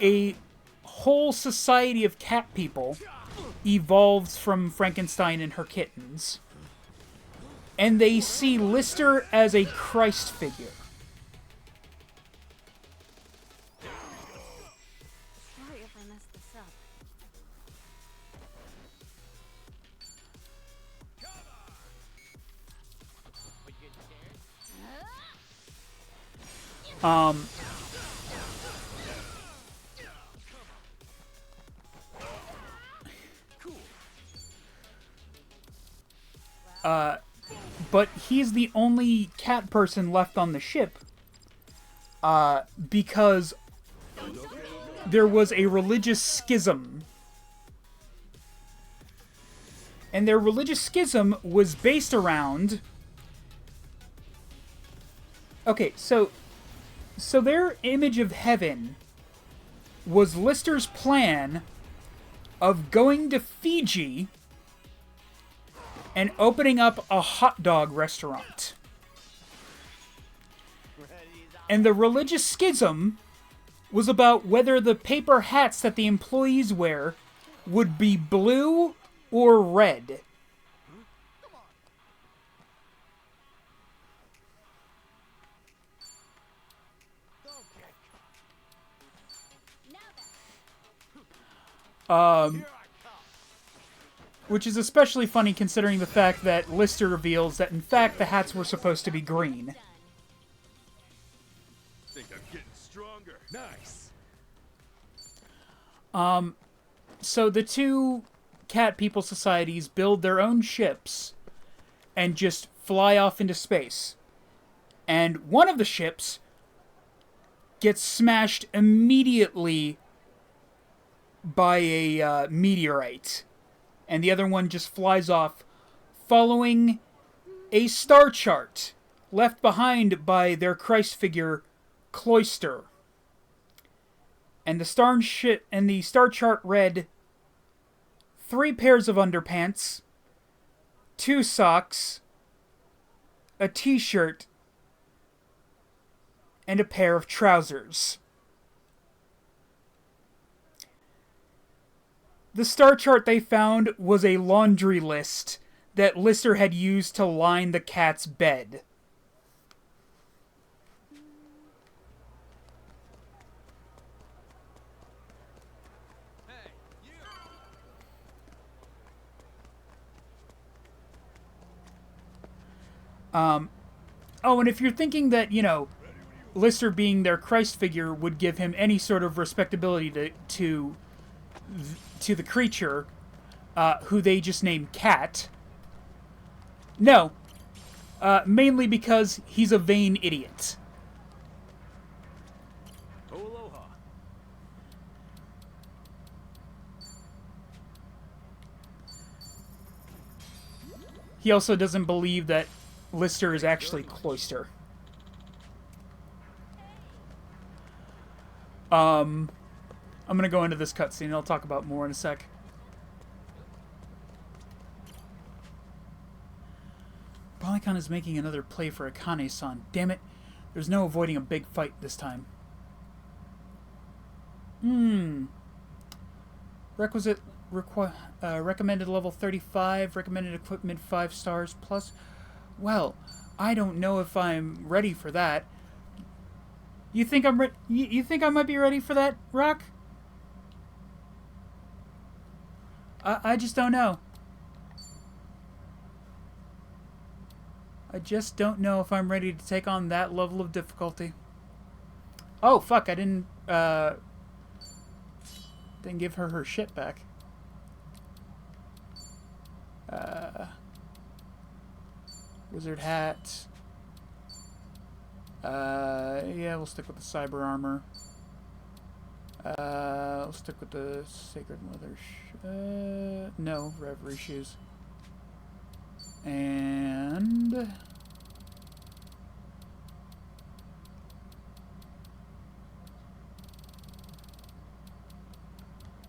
A: a whole society of cat people evolves from Frankenstein and her kittens. And they see Lister as a Christ figure.
G: Sorry if I messed this up.
H: Are
A: Um, but he's the only cat person left on the ship, because there was a religious schism. And their religious schism was based around... Okay, so their image of heaven was Lister's plan of going to Fiji and opening up a hot dog restaurant. And the religious schism was about whether the paper hats that the employees wear would be blue or red. Which is especially funny considering the fact that Lister reveals that in fact the hats were supposed to be green.
D: Think I'm getting stronger. Nice.
A: So the two cat people societies build their own ships and just fly off into space. And one of the ships gets smashed immediately by a meteorite. And the other one just flies off, following a star chart left behind by their Christ figure, Cloister. And the star chart read 3 pairs of underpants, 2 socks, a t-shirt, and a pair of trousers. The star chart they found was a laundry list that Lister had used to line the cat's bed. Oh, and if you're thinking that, you know, Lister being their Christ figure would give him any sort of respectability to the creature, who they just named Cat. No. Mainly because he's a vain idiot.
D: Aloha.
A: He also doesn't believe that Lister is actually Cloister. I'm gonna go into this cutscene and I'll talk about more in a sec. Polycon is making another play for Akane-san. Damn it. There's no avoiding a big fight this time. Recommended level 35. Recommended equipment 5 stars plus. Well, I don't know if I'm ready for that. You think I'm you think I might be ready for that, Rock? I just don't know. I just don't know if I'm ready to take on that level of difficulty. Oh, fuck, I didn't give her shit back. Wizard hat. Yeah, we'll stick with the cyber armor. We'll stick with the sacred leather. No, reverie shoes. And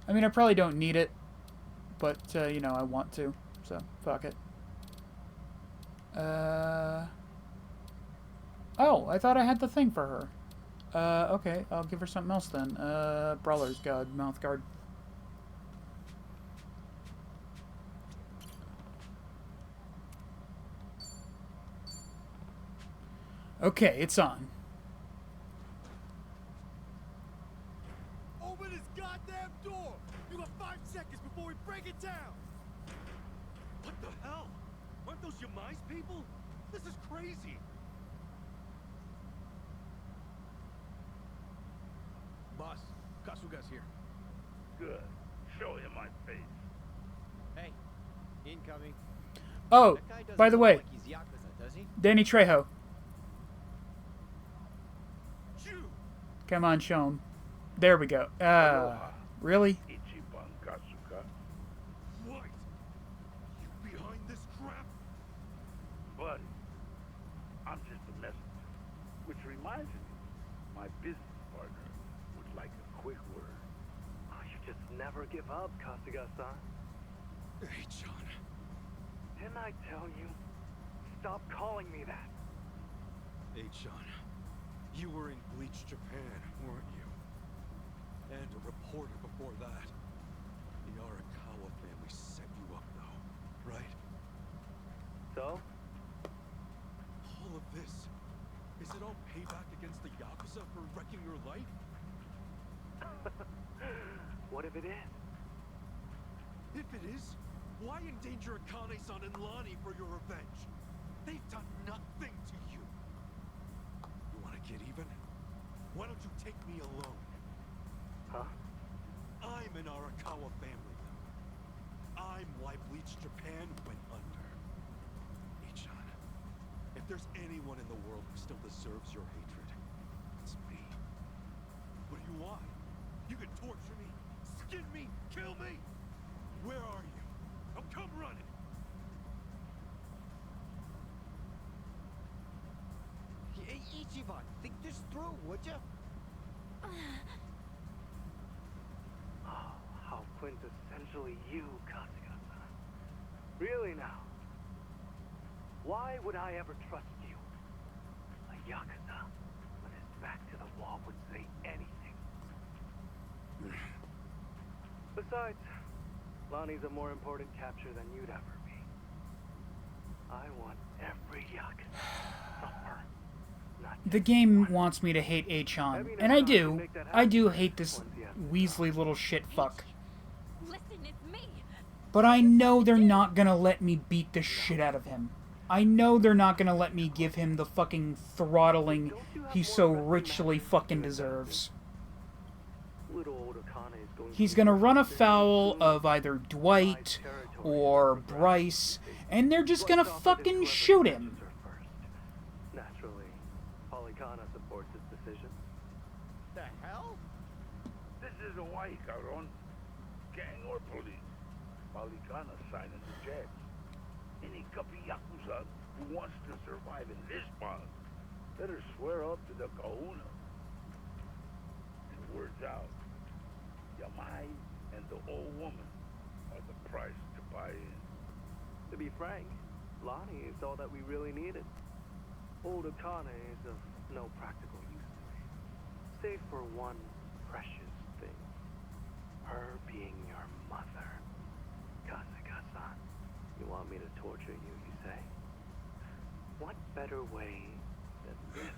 A: I mean, I probably don't need it, but you know, I want to, so fuck it. Oh, I thought I had the thing for her. Okay, I'll give her something else then. Brawler's God, Mouth Guard. Okay, it's on.
B: Open this goddamn door! You got 5 seconds before we break it down!
D: What the hell? Aren't those Yamai's people? This is crazy. here.
J: Good. Show him my face.
H: Hey, incoming.
A: Oh,
H: That guy doesn't
A: by the
H: look
A: way,
H: like he's Yakuza, does he?
A: Danny Trejo.
D: You!
A: Come on, show him. There we go. Really?
J: Ichiban Kasuga.
D: What? You behind this crap?
J: Buddy, I'm just a messenger. Which reminds me, my business partner would like a quick word.
C: Oh, you just never give up, Kasuga-san.
D: Hey, John.
C: Didn't I tell you? Stop calling me that.
D: Hey, John. You were in Bleach, Japan, weren't you? And a reporter before that. The Arakawa family set you up, though, right?
C: So?
D: All of this, is it all payback against the Yakuza for wrecking your life?
C: What if it is?
D: If it is, why endanger Akane-san and Lani for your revenge? They've done nothing to you. You want to get even? Why don't you take me alone?
C: Huh?
D: I'm an Arakawa family member. I'm why Bleach Japan went under. Ichan, if there's anyone in the world who still deserves your hatred, it's me. What do you want? You can torture me, skin me, kill me! Where are you? I'll come running!
H: Hey, Ichiban, think this through, would you?
C: Oh, how quintessentially you, Kasuga-san. Really now? Why would I ever trust you? A Yakuza, with his back to the wall, would say anything. Besides, Lonnie's a more important capture than you'd ever be. I want every Yakuza to suffer.
A: The game wants me to hate Achan, and I do. I do hate this Weasley little shit fuck.
G: Listen, it's me.
A: But I know they're not gonna let me beat the shit out of him. I know they're not gonna let me give him the fucking throttling he so richly fucking deserves. He's gonna run afoul of either Dwight or Bryce, and they're just gonna fucking shoot him.
C: Naturally, Polycana supports his decision.
H: The hell?
J: This is Hawaii, Caron. Gang or police. Polycana signing the checks. Any copy Yakuza who wants to survive in this bond better swear up to the kahuna. And word's out. Yamai and the old woman are the price to buy in.
C: To be frank, Lonnie is all that we really needed. Old Akane is of no practical use to me, save for one precious thing. Her being your mother. Kasuga-san, you want me to torture you, you say? What better way than this?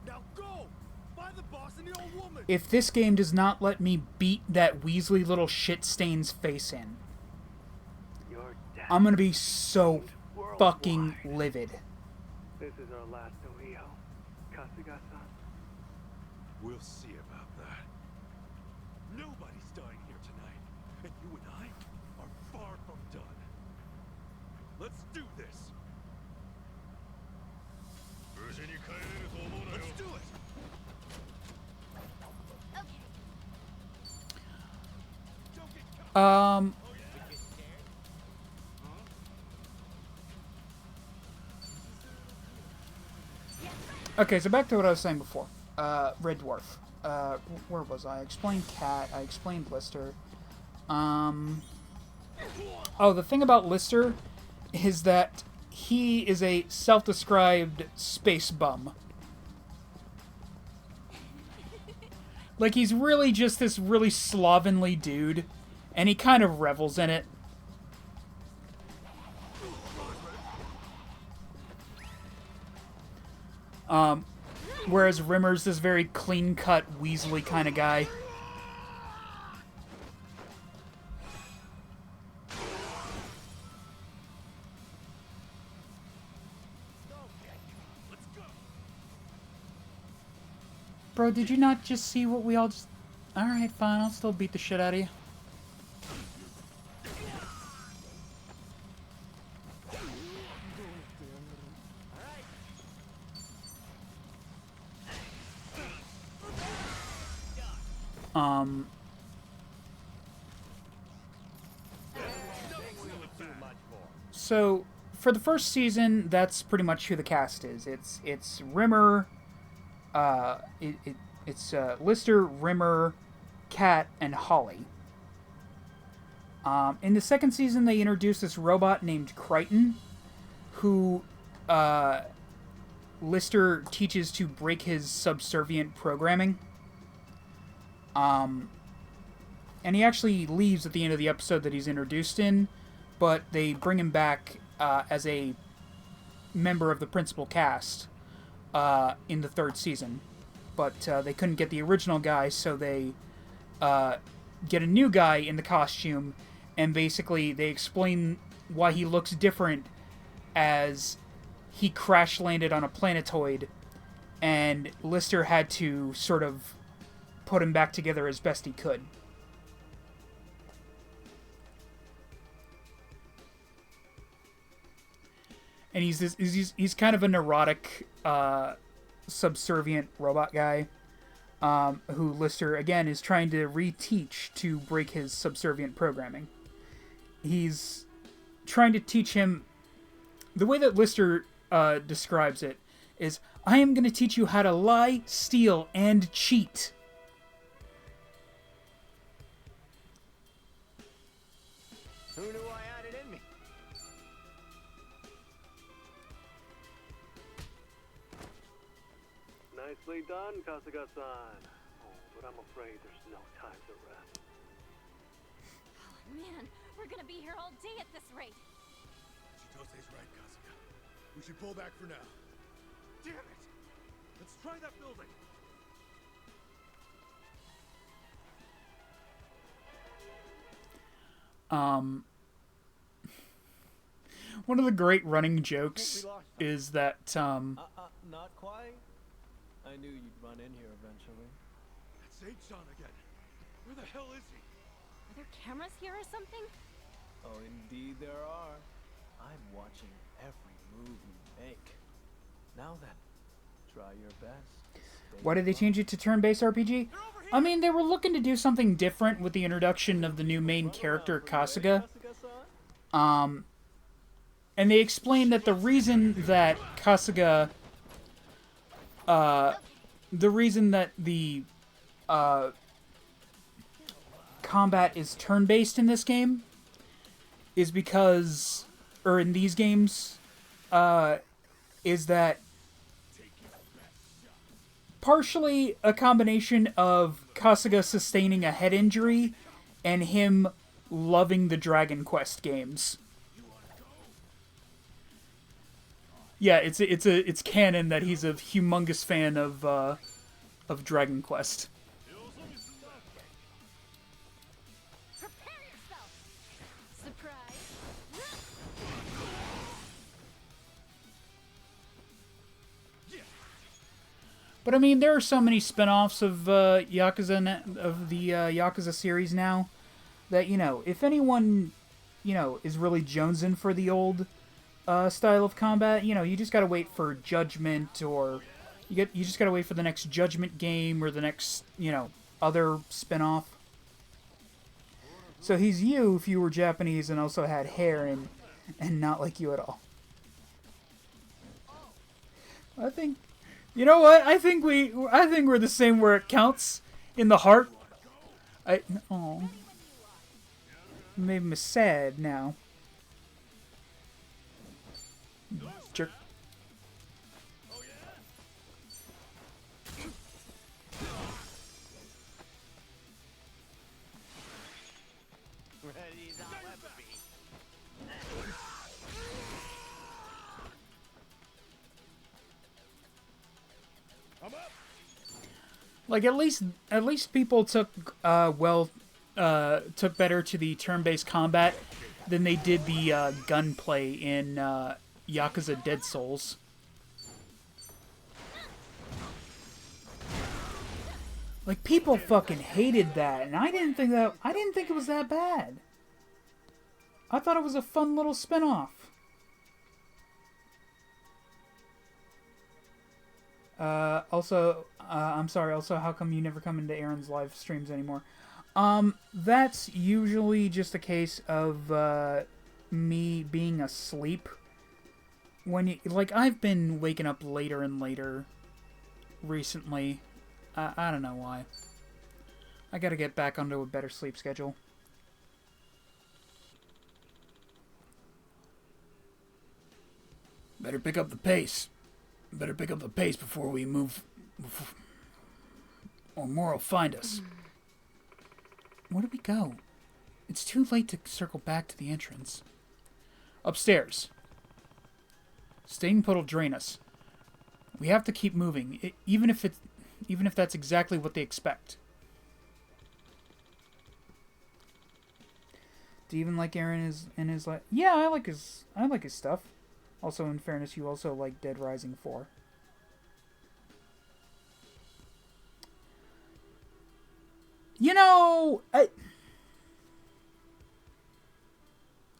D: Now go! Find the boss and the old woman!
A: If this game does not let me beat that Weasley little shit-stain's face in,
C: Your death
A: I'm gonna be so
C: worldwide.
A: fucking livid.
C: This is our last Rio, Kasuga-san.
D: We'll see about that. Nobody's dying here tonight, and you and I are far from done. Let's do this! Let's do it!
A: Okay, so back to what I was saying before. Red Dwarf. Where was I? I explained Cat. I explained Lister. Oh, the thing about Lister is that he is a self-described space bum. Like, he's really just this really slovenly dude, and he kind of revels in it. Whereas Rimmer's this very clean-cut, Weasley kind of guy. Bro, did you not just see what we all just Alright, fine. I'll still beat the shit out of you. So, for the first season, that's pretty much who the cast is. It's Rimmer, it's Lister, Rimmer, Kat, and Holly. In the second season, they introduced this robot named Crichton, who Lister teaches to break his subservient programming. And he actually leaves at the end of the episode that he's introduced in, but they bring him back as a member of the principal cast in the third season. But they couldn't get the original guy, so they get a new guy in the costume, and basically they explain why he looks different as he crash-landed on a planetoid, and Lister had to sort of put him back together as best he could. And he's kind of a neurotic, subservient robot guy, who Lister, again, is trying to reteach to break his subservient programming. He's trying to teach him... The way that Lister describes it is, I am going to teach you how to lie, steal, and cheat.
H: Who knew I had it in me?
K: Nicely done, Kasuga-san. Oh, but I'm afraid there's no time to rest.
G: Oh, man, we're gonna be here all day at this rate.
I: Chitose's right, Kasuga. We should pull back for now.
J: Damn it! Let's try that building.
A: One of the great running jokes is that,
H: Not quite. I knew you'd run in here eventually.
J: That's H-San again. Where the hell is he?
G: Are there cameras here or something?
H: Oh, indeed there are. I'm watching every move you make. Now then, try your best.
A: why did they change it to turn-based RPG? I mean, they were looking to do something different with the introduction of the new main character, Kasuga. And they explained that the reason that Kasuga... the reason that the combat is turn-based in this game is because... Or in these games, is that partially a combination of Kasuga sustaining a head injury and him loving the Dragon Quest games. Yeah, it's canon that he's a humongous fan of Dragon Quest.
G: Prepare yourself! Surprise!
A: But I mean, there are so many spin-offs of Yakuza of the Yakuza series now that, you know, if anyone, you know, is really jonesing for the old style of combat, you know, you just gotta wait for Judgment, or you just gotta wait for the next Judgment game or the next, you know, other spin-off. So he's you if you were Japanese and also had hair and not like you at all. I think, you know what? I think we're the same where it counts in the heart. Oh, made me sad now. Jerk.
H: Ready as I'll ever be.
A: Like at least people took took better to the turn-based combat than they did the gunplay in Yakuza Dead Souls. Like, people fucking hated that, and I didn't think it was that bad. I thought it was a fun little spin-off. I'm sorry, also, how come you never come into Aaron's live streams anymore? That's usually just a case of, me being asleep. Like, I've been waking up later and later recently. I don't know why. I gotta get back onto a better sleep schedule. Better pick up the pace. Better pick up the pace before we move. Or more will find us. Where do we go? It's too late to circle back to the entrance. Upstairs. Staying put will drain us. We have to keep moving, even if that's exactly what they expect. Do you even like Aaron in his life? Yeah, I like his stuff. Also, in fairness, you also like Dead Rising 4. You know,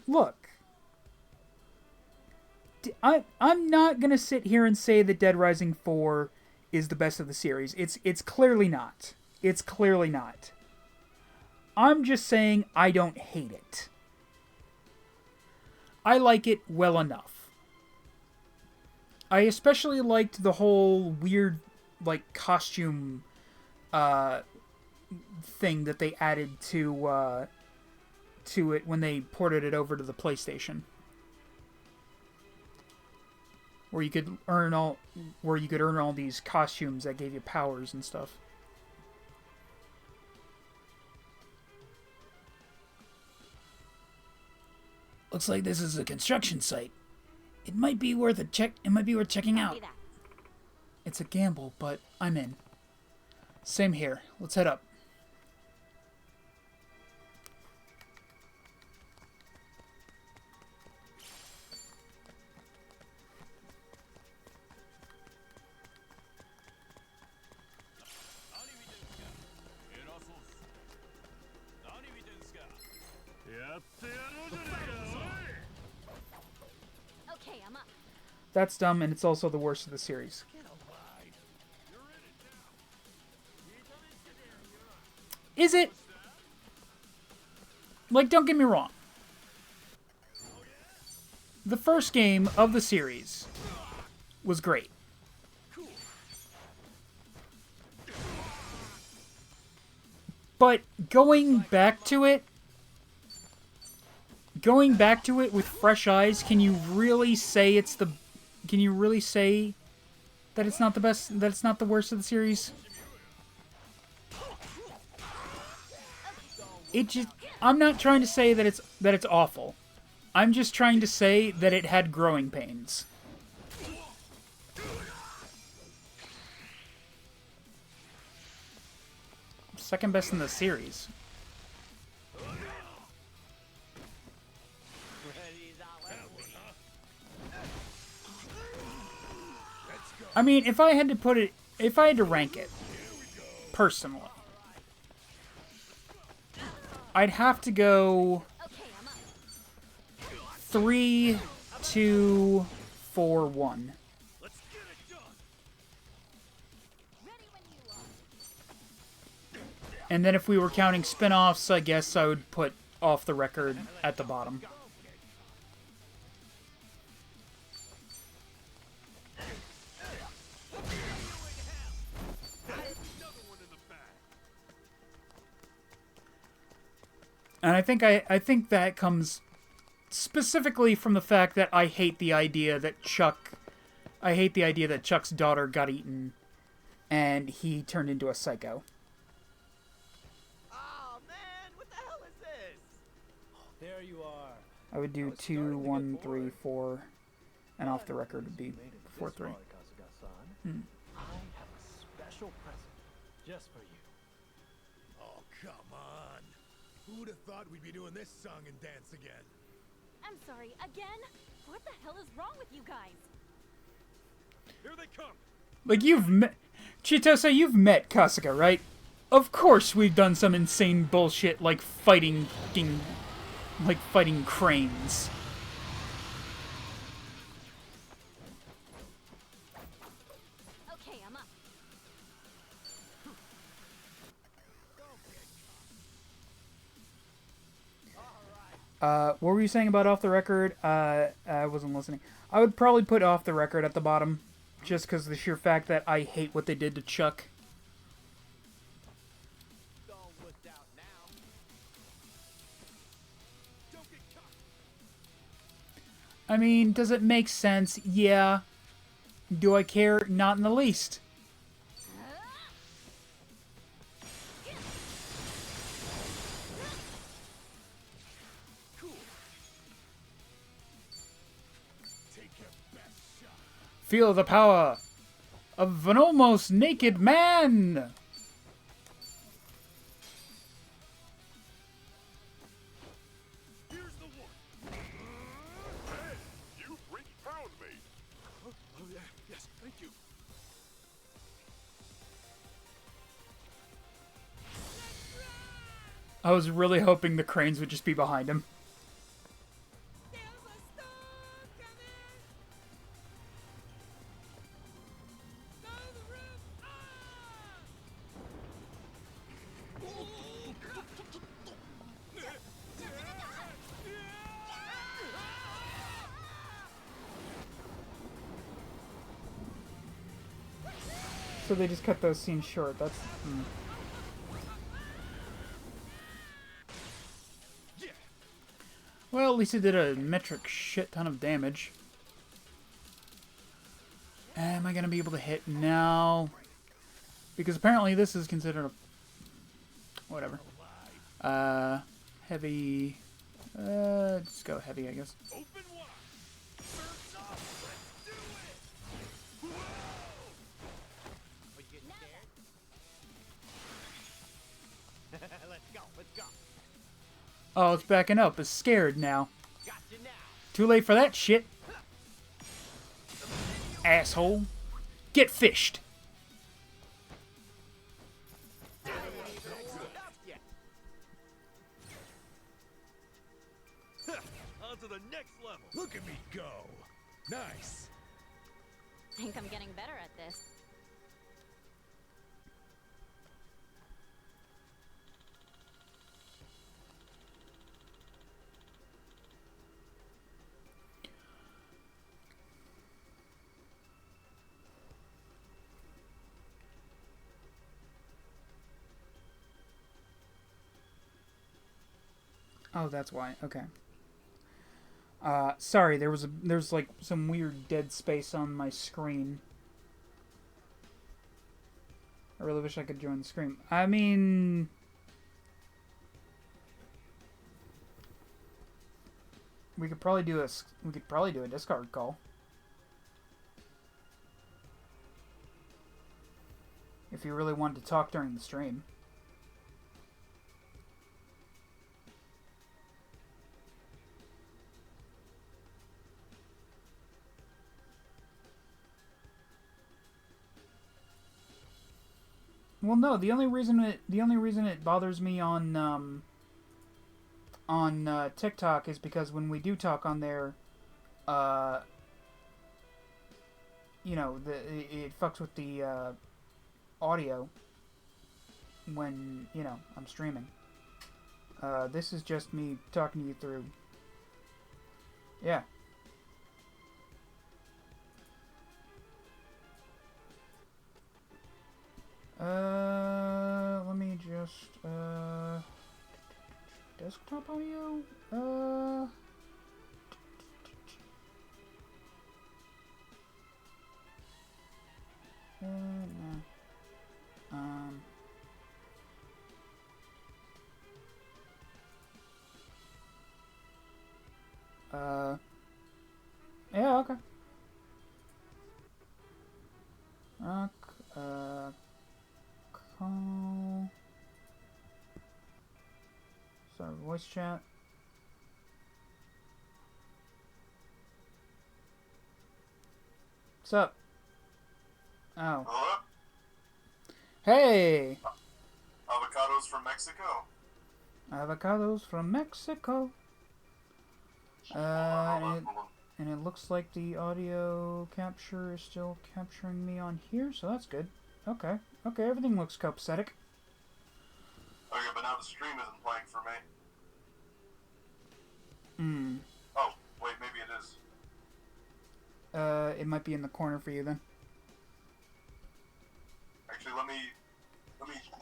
A: look. I'm not gonna sit here and say that Dead Rising 4 is the best of the series. It's clearly not. It's clearly not. I'm just saying I don't hate it. I like it well enough. I especially liked the whole weird, like, costume thing that they added to it when they ported it over to the PlayStation. Where you could earn all these costumes that gave you powers and stuff. Looks like this is a construction site. It might be worth checking out. It's a gamble, but I'm in. Same here. Let's head up.
G: Okay, I'm up.
A: That's dumb, and it's also the worst of the series. Is it? Like, don't get me wrong. The first game of the series was great. But going back to it with fresh eyes, can you really say that it's not the best, that it's not the worst of the series? I'm not trying to say that it's awful. I'm just trying to say that it had growing pains. Second best in the series. I mean, if I had to rank it, personally, I'd have to go 3, 2, 4, 1. And then if we were counting spin-offs, I guess I would put Off the Record at the bottom. And I think that comes specifically from the fact that I hate the idea that Chuck's daughter got eaten and he turned into a psycho.
H: Oh man, what the hell is this? Oh, there you are.
A: I would do 2, 1, 3, 4, and Off the Record would be 4, 3.
H: I have a special present just for you.
I: Oh, come on. Who'd have thought we'd be doing this song and dance again?
G: I'm sorry, again? What the hell is wrong with you guys?
J: Here they come.
A: Like, Chitose, you've met Kasuga, right? Of course we've done some insane bullshit like fighting cranes.
G: Okay, I'm up.
A: What were you saying about off the record? I wasn't listening. I would probably put off the record at the bottom, just because of the sheer fact that I hate what they did to Chuck. I mean, does it make sense? Yeah. Do I care? Not in the least. Feel the power of an almost naked man!
J: Here's the one. Hey, you reached found me. Oh yeah, yes, thank you.
A: I was really hoping the cranes would just be behind him. So they just cut those scenes short. That's... Well, at least it did a metric shit ton of damage. Am I going to be able to hit now? Because apparently this is considered a... Whatever. Heavy... just go heavy, I guess.
J: Open wide. Surf's up. Let's do it. Whoa. Are you getting scared? Let's go. Let's go.
A: Oh, it's backing up. It's scared now.
J: Gotcha now.
A: Too late for that shit. Asshole. Get fished.
J: On to the next level.
I: Look at me go. Nice.
G: Think I'm getting better at this.
A: Oh, that's why. Okay. Sorry, there's like some weird dead space on my screen. I really wish I could join the screen. I mean... We could probably do a Discord call. If you really wanted to talk during the stream. Well, no. The only reason it bothers me on TikTok is because when we do talk on there, you know, it fucks with the audio when, you know, I'm streaming. This is just me talking to you through. Yeah. Let me just, desktop audio? No. Yeah, okay. Call. Sorry, voice chat. What's up? Oh.
L: Hello?
A: Hey!
L: Avocados from Mexico.
A: Avocados from Mexico.
L: Hold on.
A: And it looks like the audio capture is still capturing me on here, so that's good. Okay, everything looks copacetic.
L: Okay, but now the stream isn't playing for me.
A: Hmm.
L: Oh, wait, maybe it is.
A: It might be in the corner for you then.
L: Actually, let me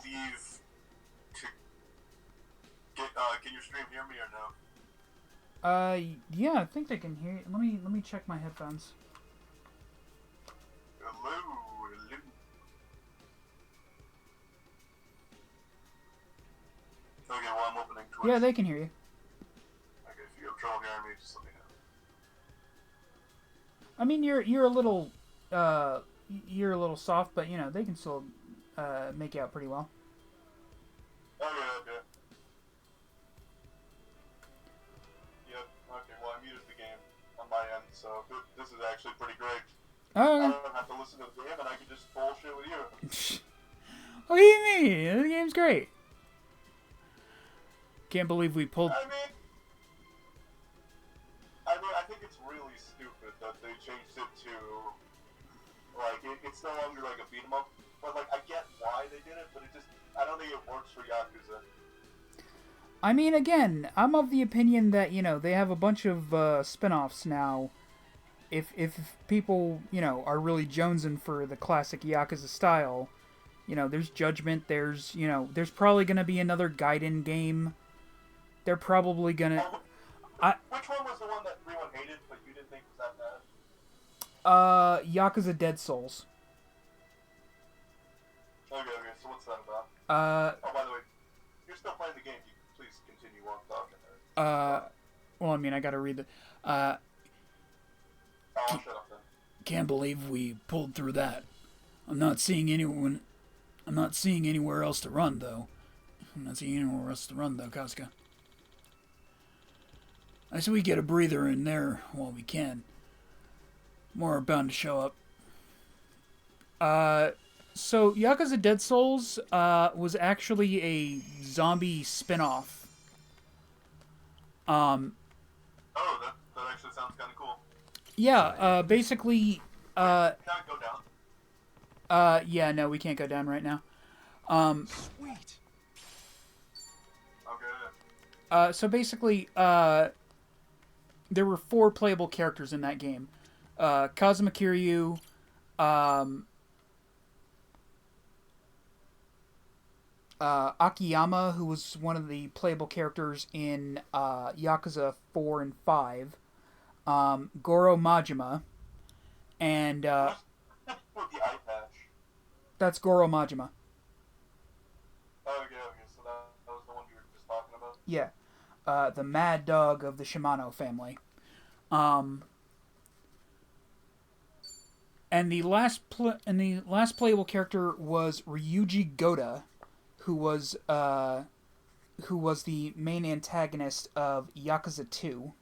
L: leave to get, can your stream hear me or no?
A: Yeah, I think they can hear you. Let me check my headphones.
L: Hello. Okay, well, I'm opening Twitch.
A: Yeah, they can hear you.
L: Okay, if you have trouble hearing me, just let me know.
A: I mean, you're a little soft, but you know they can still make you out pretty well.
L: Okay. Yep. Okay. Well, I muted the game on my end, so this is actually pretty great.
A: Oh.
L: I don't have to listen to the game, and I can just bullshit with you.
A: What do you mean? The game's great. Can't believe we pulled.
L: I mean, I think it's really stupid that they changed it to, like, it's no longer like a beat 'em up. But like, I get why they did it, but I don't think it works for Yakuza.
A: I mean, again, I'm of the opinion that, you know, they have a bunch of spin-offs now. If people, you know, are really jonesing for the classic Yakuza style, you know, there's Judgment, there's probably going to be another Gaiden game. They're probably going to...
L: Which one was the one that everyone hated, but you didn't think was that bad?
A: Yakuza Dead Souls.
L: Okay, so what's that about? Oh, by the way, you're still playing the game. You please continue on talking there.
A: Well, I mean, I gotta read the...
L: I'll shut up then.
A: Can't believe we pulled through that. I'm not seeing anywhere else to run, though. Kasuga. I say we get a breather in there while we can. More are bound to show up. So Yakuza Dead Souls was actually a zombie spin-off.
L: Oh, that actually sounds kind of cool.
A: Yeah, basically...
L: Can I go down?
A: Yeah, no, we can't go down right now.
L: Sweet. Okay.
A: So basically, there were 4 playable characters in that game. Kazuma Kiryu, Akiyama, who was one of the playable characters in Yakuza 4 and 5, Goro Majima, and
L: With the eye patch.
A: that's Goro Majima.
L: Okay, so that was the one you were just talking about?
A: Yeah, the mad dog of the Shimano family. And the last playable character was Ryuji Goda, who was the main antagonist of Yakuza 2.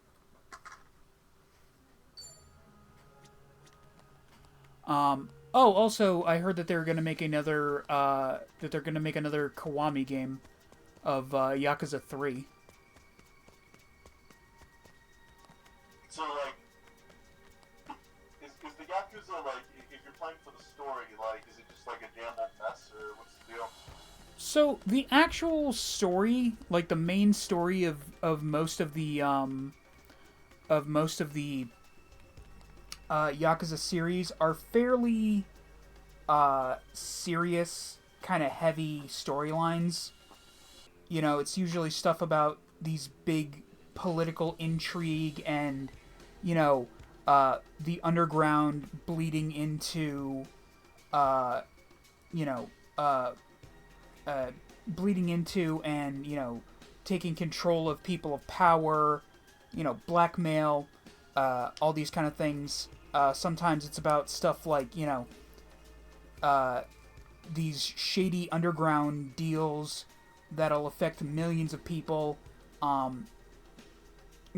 A: Also, I heard that they're gonna make another Kiwami game of Yakuza 3.
L: So, like, is the Yakuza, like, if you're playing for the story, like, is it just like a jumbled mess, or what's the deal?
A: So the actual story, like the main story of most of the Yakuza series, are fairly serious, kind of heavy storylines. You know, it's usually stuff about these big political intrigue and, you know, the underground bleeding into, and, you know, taking control of people of power, you know, blackmail, all these kind of things. Sometimes it's about stuff like, you know, these shady underground deals that'll affect millions of people.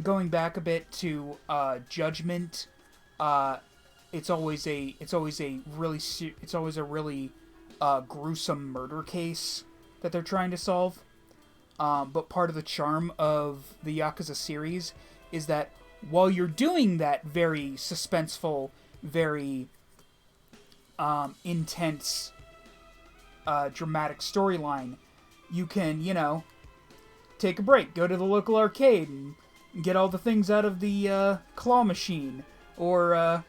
A: Going back a bit to Judgment, it's always a really gruesome murder case. that they're trying to solve. But part of the charm of the Yakuza series is that while you're doing that very suspenseful, very intense, dramatic storyline, you can, take a break, go to the local arcade, and get all the things out of the claw machine, or,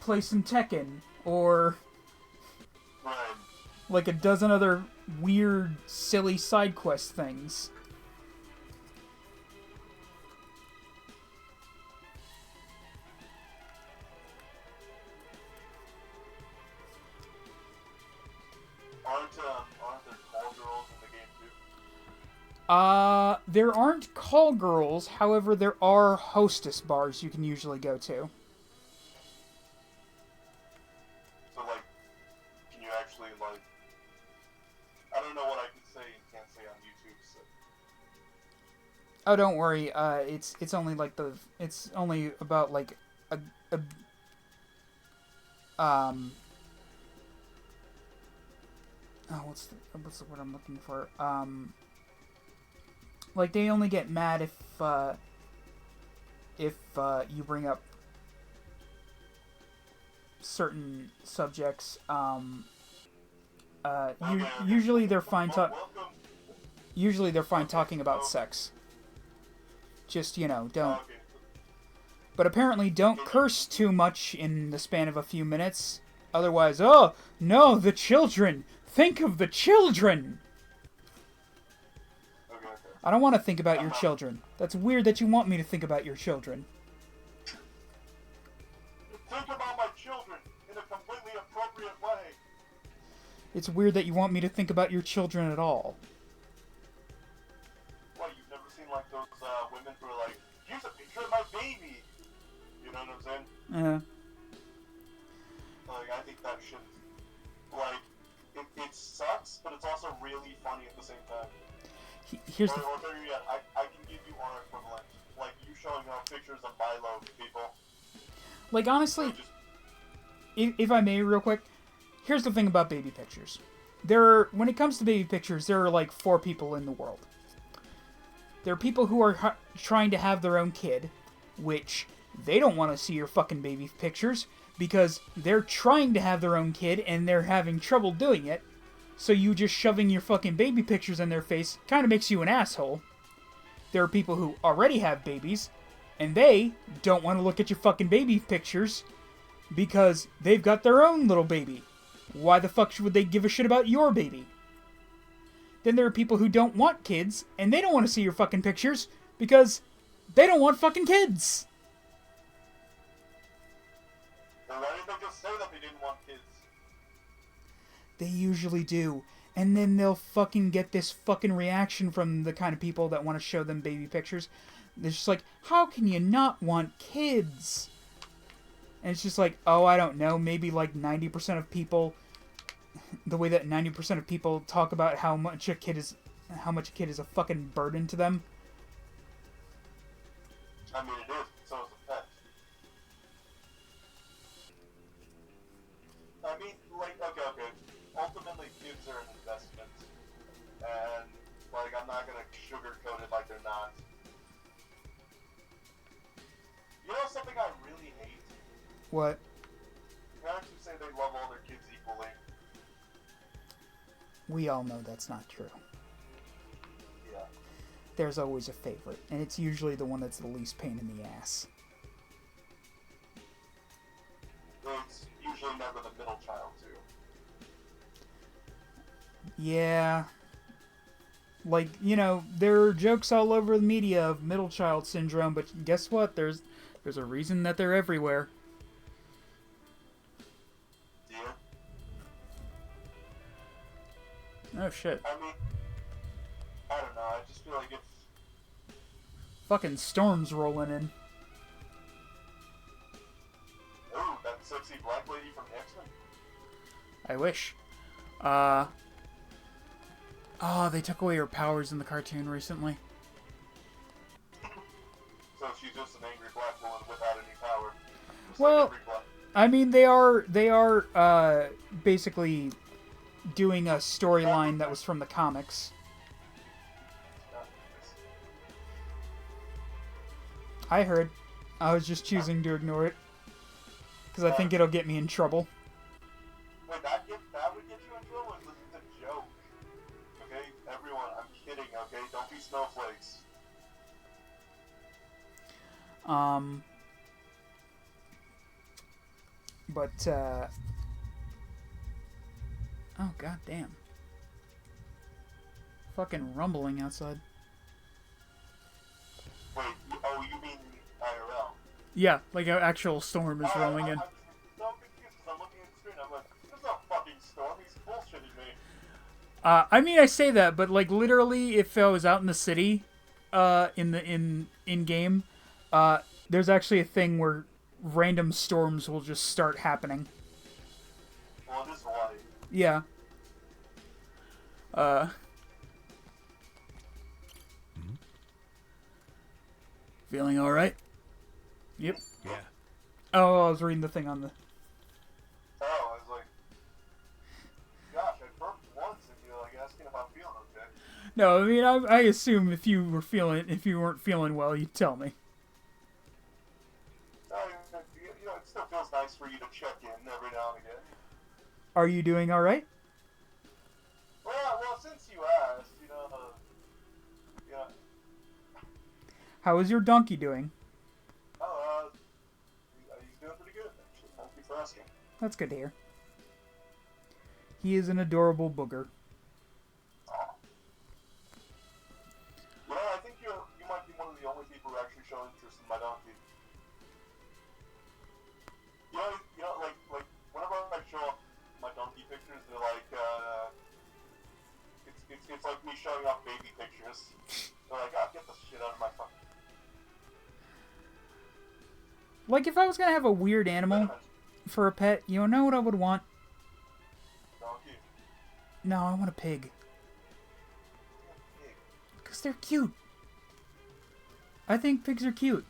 A: play some Tekken, or like a dozen other weird, silly side quest things.
L: Aren't there call girls in the game too?
A: There aren't call girls, however, there are hostess bars you can usually go to.
L: So, like, can you actually, like, I don't know what I can say and can't say on YouTube, so.
A: Oh, don't worry, it's only like it's only about, like, what's the word I'm looking for? Like, they only get mad if you bring up certain subjects. Usually they're fine usually they're fine talking about sex. Just, don't. But apparently don't curse too much in the span of a few minutes. Otherwise, oh, no, the children! Think of the children! I don't want to think about your children. That's weird that you want me to think about your children.
L: Think about my children in a completely appropriate way.
A: It's weird that you want me to think about your children at all.
L: What, you've never seen, like, those women who are like, here's a picture of my baby! You know what I'm saying?
A: Yeah.
L: Like, I think that shit, like, it sucks, but it's also really funny at the same time.
A: Here's
L: or better yet, I can give you our equivalent. Like, you showing off pictures of Milo to people.
A: Like, honestly, if I may, real quick, here's the thing about baby pictures. When it comes to baby pictures, there are, like, 4 people in the world. There are people who are trying to have their own kid, which they don't want to see your fucking baby pictures, because they're trying to have their own kid, and they're having trouble doing it. So you just shoving your fucking baby pictures in their face kind of makes you an asshole. There are people who already have babies, and they don't want to look at your fucking baby pictures because they've got their own little baby. Why the fuck would they give a shit about your baby? Then there are people who don't want kids, and they don't want to see your fucking pictures because they don't want fucking kids.
L: Then why didn't they just say that they didn't want kids?
A: They usually do. And then they'll fucking get this fucking reaction from the kind of people that want to show them baby pictures. They're just like, how can you not want kids? And it's just like, oh, I don't know, maybe like 90% of people, the way that 90% of people talk about how much a kid is a fucking burden to them.
L: I mean, it is, so is a pet. I mean, like, okay. Ultimately, kids are an investment. And, like, I'm not gonna sugarcoat it like they're not. You know something I really hate?
A: What?
L: Parents who say they love all their kids equally.
A: We all know that's not true.
L: Yeah.
A: There's always a favorite, and it's usually the one that's the least pain in the ass.
L: It's usually never the middle child, too.
A: Yeah. Like, there are jokes all over the media of middle child syndrome, but guess what? There's a reason that they're everywhere.
L: Yeah.
A: Oh, shit.
L: I mean, I don't know, I just feel like if...
A: Fucking storm's rolling in.
L: Ooh, that sexy black lady from X-Men?
A: I wish. Oh, they took away her powers in the cartoon recently.
L: So she's just an angry black woman without any power. Just
A: Well,
L: like every black...
A: I mean, they are basically doing a storyline that was from the comics. I heard. I was just choosing to ignore it. Because I think it'll get me in trouble.
L: Wait, that would get you in trouble? It's a joke. Okay? Everyone, I'm kidding, okay? Don't be snowflakes.
A: But, oh, goddamn. Fucking rumbling outside.
L: Wait, you mean IRL?
A: Yeah, like an actual storm is rolling in.
L: I'm so confused because I'm looking at the screen. I'm like, there's no fucking storm. He's bullshitting me.
A: I mean, I say that, but like literally, if I was out in the city, in game, there's actually a thing where random storms will just start happening.
L: Well, it is Hawaii.
A: Yeah. Feeling all right? Yep.
I: Yeah.
A: Oh, I was reading the thing on the.
L: Oh, I was like, gosh, I burped once and you're like asking if I'm feeling okay.
A: No, I mean, I assume if you weren't feeling well, you'd tell me.
L: You know, it still feels nice for you to check in every now and again.
A: Are you doing all right?
L: Well, since you asked, yeah.
A: How is your donkey doing?
L: Oh, he's doing pretty good, actually. Thank you for asking.
A: That's good to hear. He is an adorable booger.
L: Oh. You know, I think you might be one of the only people who actually show interest in my donkey. You know, like whenever I show off my donkey pictures, they're like, it's like me showing off baby pictures. They're like, get the shit out of my fucking.
A: Like, if I was gonna have a weird animal for a pet, you know what I would want?
L: Donkey.
A: No, I want a pig. Because they're cute. I think pigs are cute.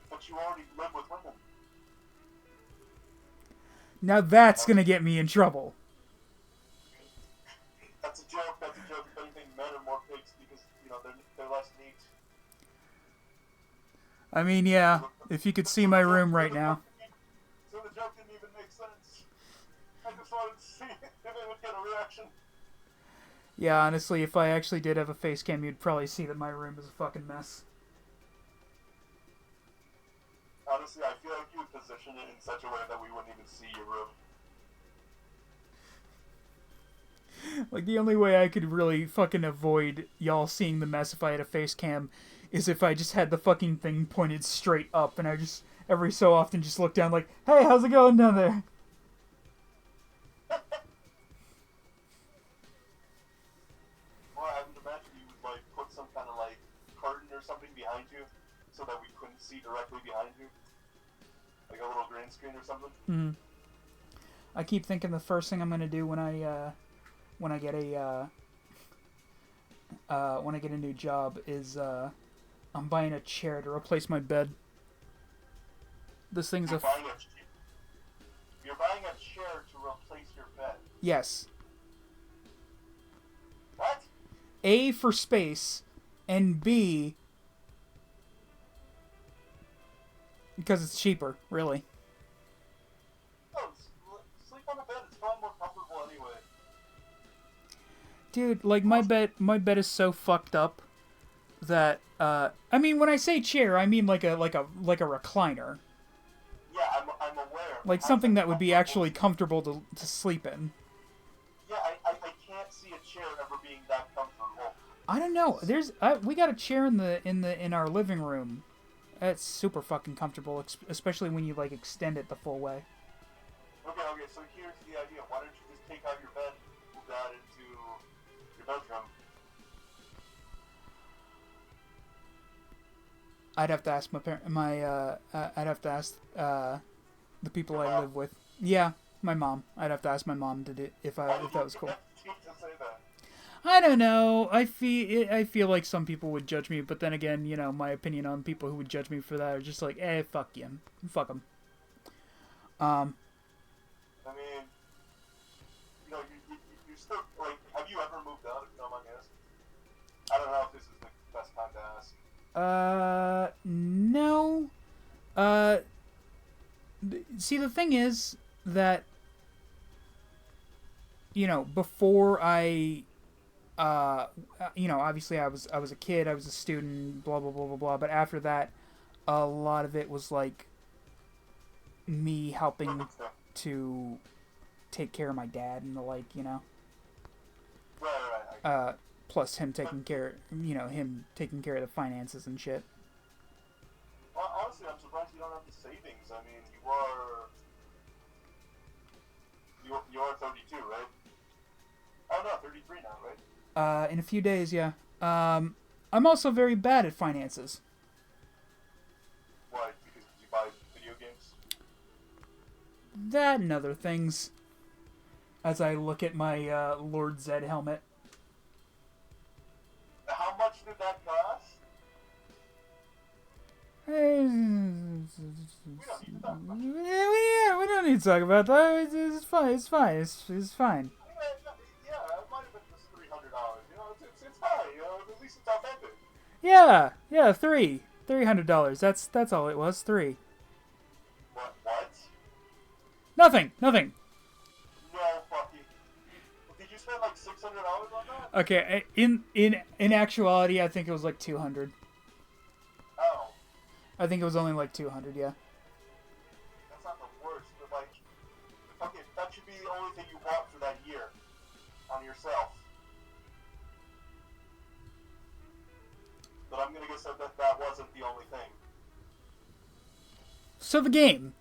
L: But you already live with women.
A: Now that's gonna get me in trouble.
L: That's a joke. If anything, men are more pigs because, they're less neat.
A: I mean, yeah, if you could see my room right now.
L: So the joke didn't even make sense. I just wanted to see if it would get a reaction.
A: Yeah, honestly, if I actually did have a face cam, you'd probably see that my room is a fucking mess.
L: Honestly, I feel like you would position it in such a way that we wouldn't even see your room.
A: Like, the only way I could really fucking avoid y'all seeing the mess if I had a face cam is if I just had the fucking thing pointed straight up and I just, every so often, just look down like, hey, how's it going down there?
L: Well, I would imagine you would, put some kind of, curtain or something behind you so that we couldn't see directly behind you. Like a little green screen or something.
A: Mm-hmm. I keep thinking the first thing I'm gonna do when I get a new job is I'm buying a chair to replace my bed. This thing's
L: You're buying a chair to replace your bed.
A: Yes.
L: What?
A: A, for space, and B, because it's cheaper, really.
L: Oh, sleep on the bed. It's far more comfortable anyway.
A: Dude, like my bed is so fucked up that I mean, when I say chair, I mean like a recliner.
L: Yeah, I'm aware.
A: Like something that would be actually comfortable to sleep in.
L: Yeah, I can't see a chair ever being that comfortable.
A: I don't know. We got a chair in our living room. It's super fucking comfortable, especially when you extend it the full way.
L: Okay, so here's the idea. Why don't you just take out your bed and move that into your bedroom?
A: I'd have to ask I'd have to ask the people I live with. Yeah, my mom. I'd have to ask my mom to do if that was cool. I don't know. I feel like some people would judge me, but then again, my opinion on people who would judge me for that are just like, fuck you, fuck them.
L: I mean, you're still, like, have you ever moved out, if you don't mind me asking? I don't know if this is the best time to ask.
A: No. See, the thing is that, you know, before I, you know, obviously I was a kid, I was a student, blah, blah, blah, blah, blah, but after that, a lot of it was, like, me helping to take care of my dad and the like, you know?
L: Right.
A: Plus him taking care, you know, him taking care of the finances and shit.
L: Well, honestly, I'm surprised you don't have the savings. I mean, you are 32, right? Oh no, 33 now, right?
A: In a few days, yeah. I'm also very bad at finances.
L: Why? Because you buy video games?
A: That and other things. As I look at my Lord Zed helmet.
L: How much did that cost?
A: Yeah, we don't need to talk about that. It's fine. It's fine. It's fine.
L: Yeah, it might have been just $300. You know, it's fine. You know, at least it's authentic.
A: Yeah, $300. That's all it was. 3.
L: What?
A: Nothing.
L: No fucking. Did you spend like $600 on that?
A: Okay, in actuality, I think it was like 200.
L: Oh.
A: I think it was only like 200. Yeah.
L: That's not the worst, but like, okay, that should be the only thing you bought for that year on yourself. But I'm gonna guess that wasn't the only thing.
A: So the game,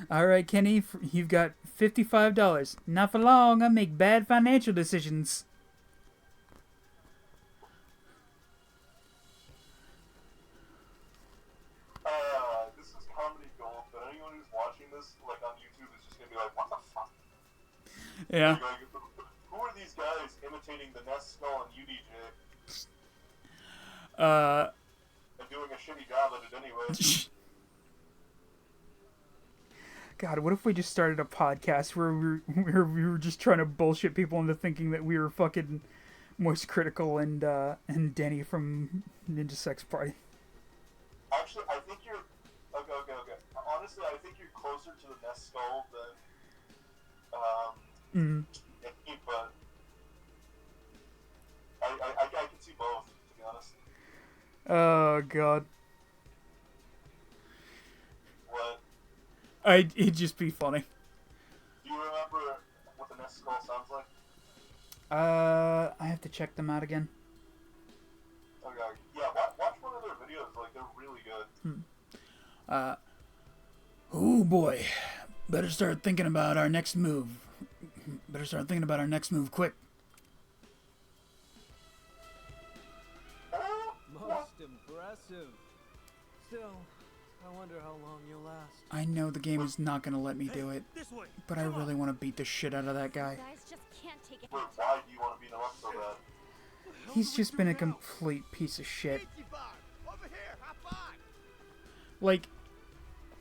A: All right, Kenny, you've got $55. Not for long, I make bad financial decisions.
L: This is comedy gold, but anyone who's watching this, like, on YouTube is just gonna be like, what the fuck?
A: Yeah.
L: Like, who are these guys imitating the Nest Skull and UDJ? And doing a shitty job at it anyway.
A: God, what if we just started a podcast where we were just trying to bullshit people into thinking that we were fucking Moist Critical and Denny from Ninja Sex Party?
L: Actually, I think you're... Okay. Honestly, I think you're closer to the Nest Skull than... Denny, but... I can see both, to be honest.
A: Oh, God.
L: What?
A: It'd just be funny.
L: Do you remember what the Nest Skull sounds like?
A: I have to check them out again.
L: Okay, yeah, watch one of their videos, like, they're really good.
A: Oh boy. Better start thinking about our next move. Quick.
H: Most impressive. Still, I wonder how long you'll last.
A: I know the game is not gonna let me do it, but I really want to beat the shit out of that guy.
L: Wait, why do you want to beat him up so bad?
A: He's just been a complete piece of shit. Like,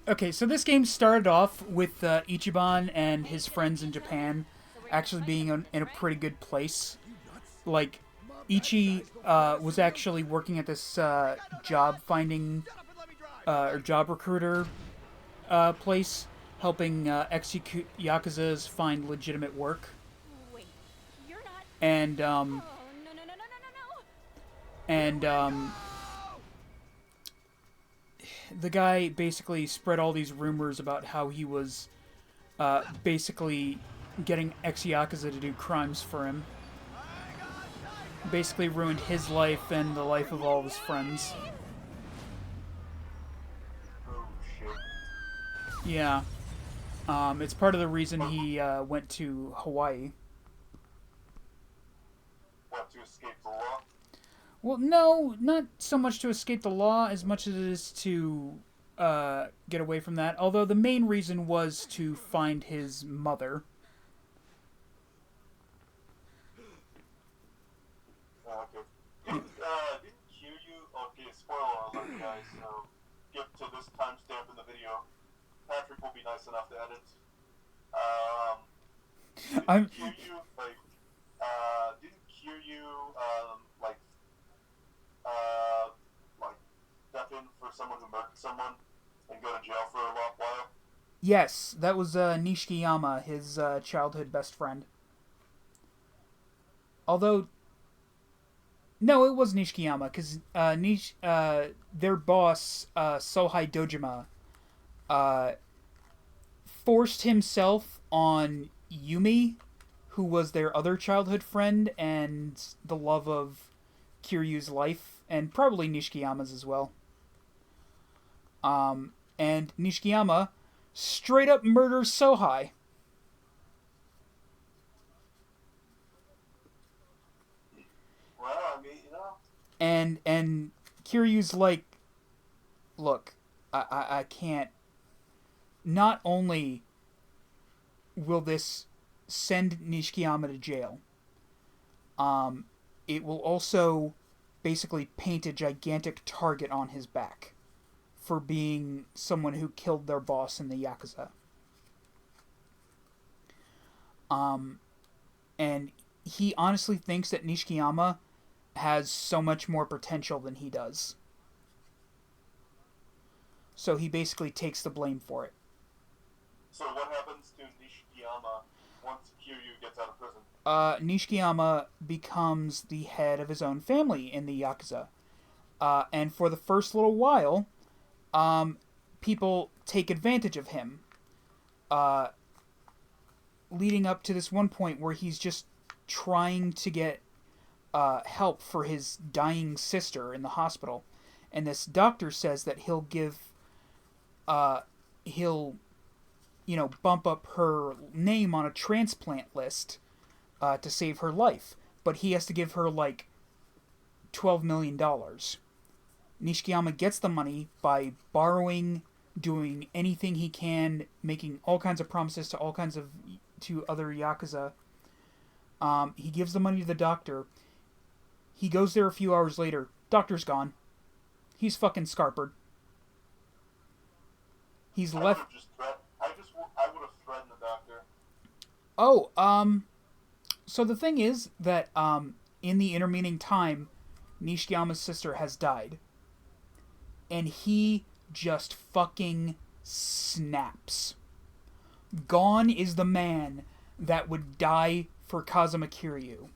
A: okay, so this game started off with Ichiban and his friends in Japan actually being in a pretty good place. Like, Ichi was actually working at this job finding or job recruiter place, helping ex-Yakuzas find legitimate work. And the guy basically spread all these rumors about how he was basically getting ex-Yakuza to do crimes for him. Basically ruined his life and the life of all of his friends.
L: Oh, shit.
A: Yeah. It's part of the reason he went to Hawaii.
L: What, to escape the law?
A: Well, no, not so much to escape the law as much as it is to get away from that. Although the main reason was to find his mother.
L: Okay. Didn't hear you... Okay, spoiler alert, guys, so get to this timestamp in the video. Patrick will be nice enough to edit. Um,
A: I'm
L: didn't Kiryu uh, like step in for someone who murdered someone and go to jail for a long while?
A: Yes, that was Nishikiyama, his childhood best friend. Although, no, it was Nishikiyama, because their boss, Sohei Dojima, forced himself on Yumi, who was their other childhood friend and the love of Kiryu's life, and probably Nishikiyama's as well. And Nishikiyama straight up murders Sohei.
L: Well, I mean, you know.
A: And Kiryu's like, look, I can't. Not only will this send Nishikiyama to jail, it will also basically paint a gigantic target on his back for being someone who killed their boss in the Yakuza. And he honestly thinks that Nishikiyama has so much more potential than he does. So he basically takes the blame for it.
L: So what happens to Nishikiyama once Kiryu gets out of prison?
A: Nishikiyama becomes the head of his own family in the Yakuza. And for the first little while, people take advantage of him. Leading up to this one point where he's just trying to get help for his dying sister in the hospital. And this doctor says that he'll bump up her name on a transplant list to save her life. But he has to give her, like, $12 million. Nishikiyama gets the money by borrowing, doing anything he can, making all kinds of promises to other Yakuza. He gives the money to the doctor. He goes there a few hours later. Doctor's gone. He's fucking scarpered. He's left.
L: I would have threatened the doctor.
A: Oh, so the thing is that, in the intervening time, Nishikiyama's sister has died. And he just fucking snaps. Gone is the man that would die for Kazuma Kiryu.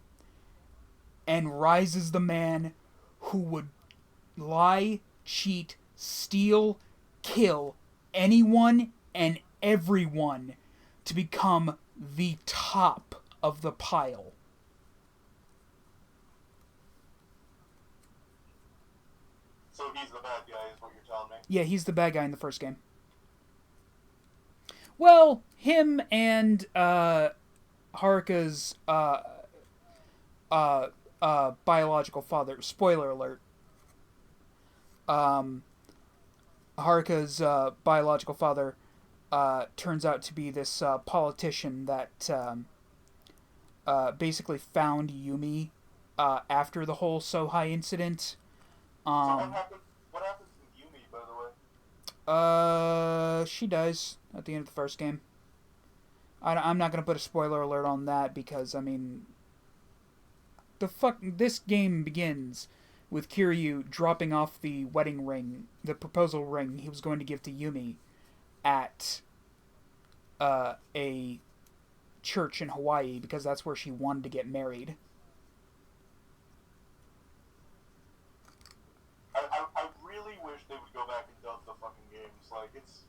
A: And rises the man who would lie, cheat, steal, kill anyone and everyone to become the top of the pile.
L: So he's the bad guy, is what you're telling me?
A: Yeah, he's the bad guy in the first game. Well, him and Haruka's biological father. Spoiler alert. Haruka's biological father turns out to be this politician that basically found Yumi after the whole Sohei incident.
L: So what happens with Yumi, by the way?
A: She dies at the end of the first game. I'm not gonna put a spoiler alert on that because, I mean, this game begins with Kiryu dropping off the wedding ring, the proposal ring he was going to give to Yumi at a church in Hawaii because that's where she wanted to get married.
L: I really wish they would go back and dub the fucking games. Like, it's...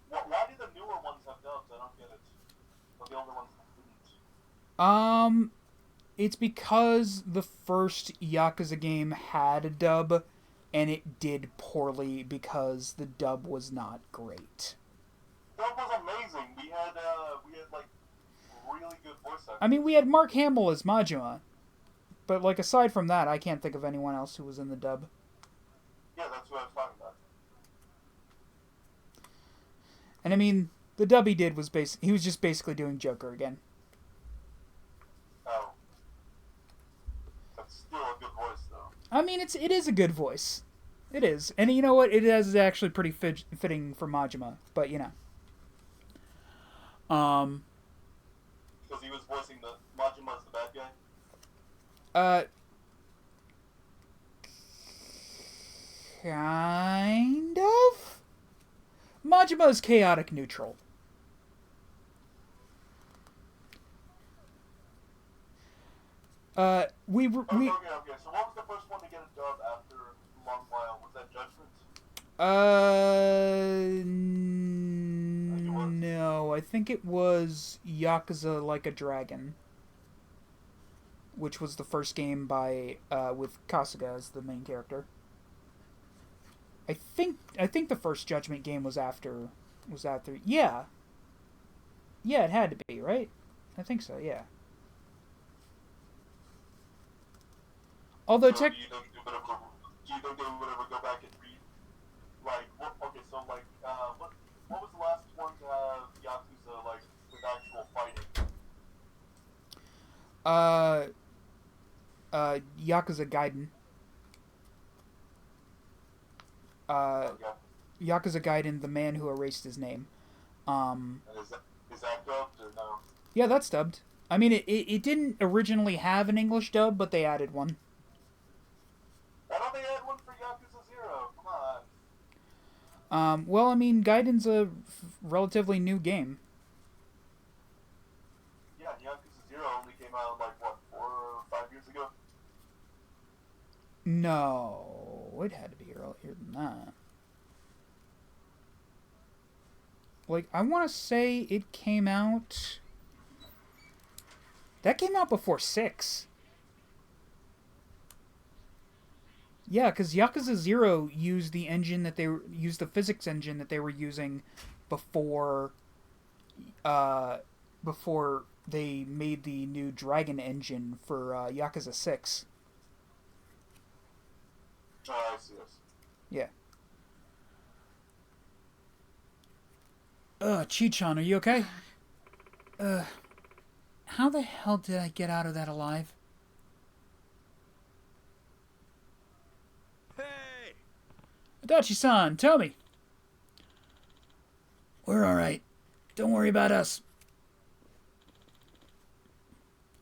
L: Why do the newer ones have dubs? I don't get it. But the older ones didn't.
A: It's because the first Yakuza game had a dub, and it did poorly because the dub was not great.
L: Dub was amazing. We had like, really good voice actors.
A: I mean, we had Mark Hamill as Majima, but, like, aside from that, I can't think of anyone else who was in the dub.
L: Yeah, that's what I was talking about.
A: And, I mean, the dub he did was he was just basically doing Joker again.
L: Oh. That's still a good voice, though.
A: I mean, it is a good voice. It is. And you know what? It is actually pretty fitting for Majima, but, you know.
L: Because he was voicing the Majima's the bad guy.
A: Kind of. Majima's chaotic neutral.
L: Okay. So what was the first one to get a dub after a long while? Was that Judgment?
A: No, I think it was Yakuza Like a Dragon, which was the first game by with Kasuga as the main character. I think the first Judgment game was after. Yeah, it had to be, right? I think so. Yeah. Although
L: So do you think they would ever go back and read, like, okay, so like, what was the last one to have Yakuza, like, with actual fighting?
A: Yakuza Gaiden. Yakuza Gaiden, The Man Who Erased His Name.
L: And is that dubbed or no?
A: Yeah, that's dubbed. I mean, it didn't originally have an English dub, but they added one.
L: Why don't they add one for Yakuza 0? Come on.
A: Well, I mean, Gaiden's a relatively new game.
L: Yeah, Yakuza 0 only came out, like, what, 4 or 5 years ago?
A: No, it had to be earlier than that. Like, I want to say it came out... That came out before 6. Yeah, because Yakuza 0 used the engine that they used the physics engine that they were using before they made the new Dragon engine for Yakuza 6.
L: Oh, I see this.
A: Yeah. Chi-chan, are you okay? How the hell did I get out of that alive?
J: Hey!
A: Adachi-san, tell me. We're alright. Don't worry about us.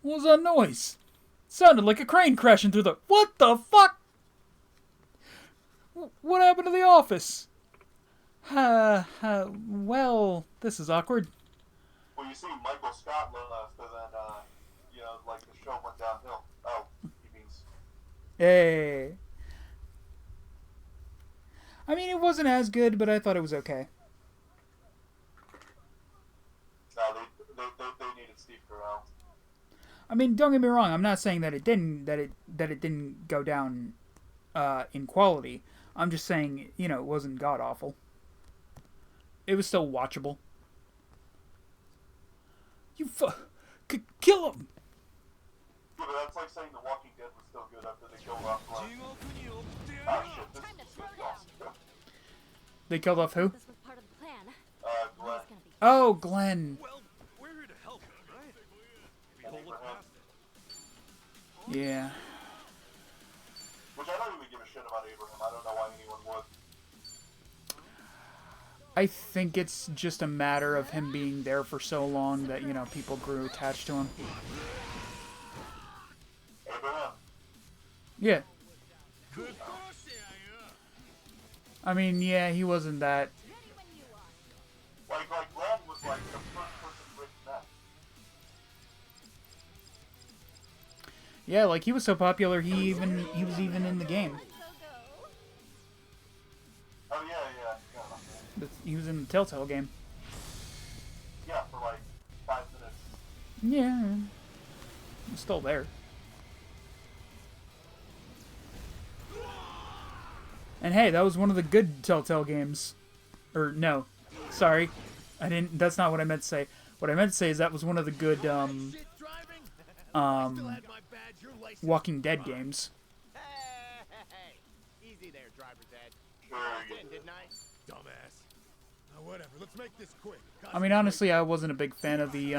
A: What was that noise? Sounded like a crane crashing through the... What the fuck? What happened to the office? Well, this is awkward.
L: Well, you see, Michael Scott left, and then, like, the show went downhill. Oh, he means...
A: Hey. I mean, it wasn't as good, but I thought it was okay.
L: No, they needed Steve Carell.
A: I mean, don't get me wrong. I'm not saying that it didn't go down in quality. I'm just saying, it wasn't god awful. It was still watchable. You kill him.
L: Yeah, but that's like saying The Walking Dead was still good after they killed off Glenn. Oh shit, this is awesome.
A: They killed off who?
G: This was part of the plan.
L: Glenn.
A: Oh, Glenn.
J: Well, we're here to help, right? Maybe he'll look past it.
A: Yeah.
L: Which I don't even give a shit about Abraham. I don't know why anyone would.
A: I think it's just a matter of him being there for so long that, people grew attached to him.
L: Abraham.
A: Yeah. I mean, yeah, he wasn't that.
L: Like Glenn was like the first person Rick met.
A: Yeah, like he was so popular, he was even in the game.
L: Oh yeah.
A: He was in the Telltale game.
L: Yeah, for like 5 minutes.
A: Yeah, he's still there. And hey, that was one of the good Telltale games. Or no, sorry, I didn't. That's not what I meant to say. What I meant to say is that was one of the good Walking Dead games.
M: Hey, easy there, driver's ed.
L: Sure,
M: Didn't I?
I: Dumbass. Whatever, let's make this quick.
A: I mean, honestly, I wasn't a big fan of the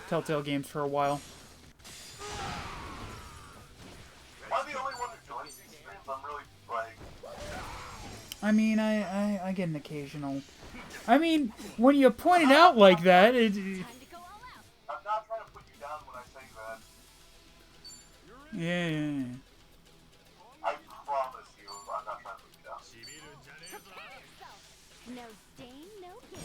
A: Telltale games for a while.
L: Am I the only one who joins these streams? I'm really like...
A: I mean, I get an occasional I mean, when you point it out like that, it...
L: I'm not trying to put you down when I say that.
A: Yeah.
L: I promise you, I'm not trying to put you down.
G: No stain, no gain.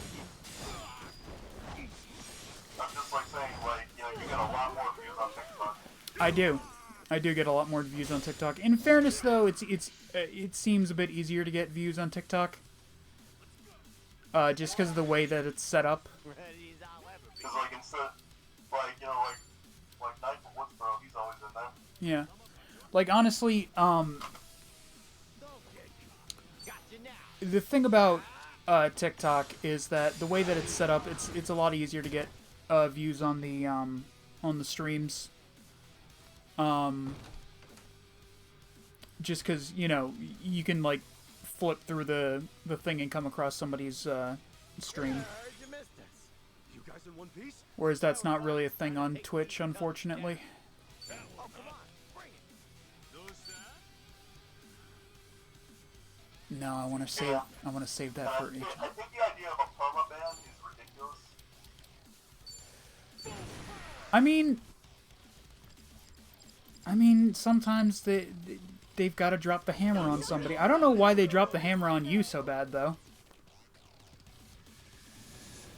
L: I'm just like saying, like, you know, you get a lot more views on TikTok.
A: I do. I do get a lot more views on TikTok. In fairness, though, it seems a bit easier to get views on TikTok. Just because of the way that it's set up.
L: Because, like, instead, like, you know, like Knight from Woodsboro, he's always in there.
A: Yeah. Like, honestly, the thing about TikTok is that the way that it's set up, it's a lot easier to get views on the streams. Just because, you know, you can, like, flip through the thing and come across somebody's stream. Whereas that's not really a thing on Twitch, unfortunately. No, I want to save. I want to save that for each.
L: I think the idea of a permaban is ridiculous.
A: I mean, sometimes they've got to drop the hammer on somebody. I don't know why they dropped the hammer on you so bad, though.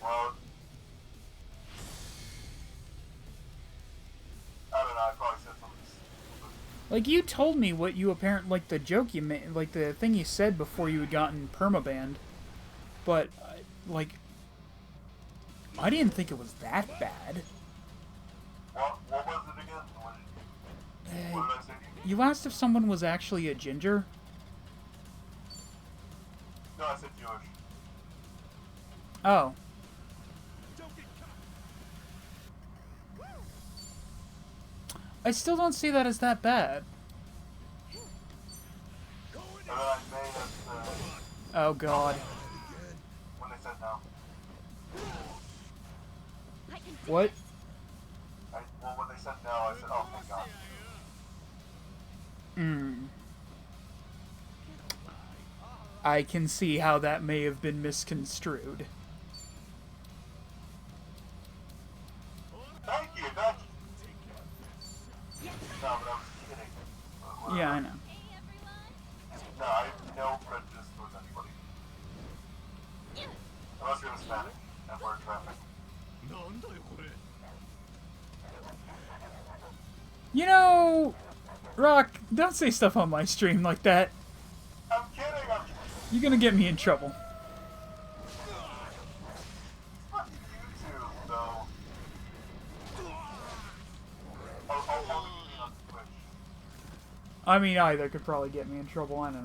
L: Well, I don't know. I probably said something stupid.
A: Like, you told me what you apparently, like, the joke you made, like, the thing you said before you had gotten permabanned. But, like, I didn't think it was that bad.
L: What was it again? What did I say to you?
A: You asked if someone was actually a ginger.
L: No, I said Jewish.
A: Oh. I still don't see that as that bad.
L: I made it,
A: Oh, God.
L: when they said no.
A: What?
L: Well, when they said no, I said, oh, thank God.
A: I can see how that may have been misconstrued.
L: Thank you, thank you. No, but I was kidding.
A: Yeah, I know.
L: No, I have no prejudice towards anybody. Unless you're Hispanic and we're in traffic.
A: You know, Rock, don't say stuff on my stream like that.
L: I'm kidding, I'm kidding.
A: You're gonna get me in trouble.
L: Fuck YouTube, though. I'll probably be on Twitch.
A: I mean, either could probably get me in trouble, I don't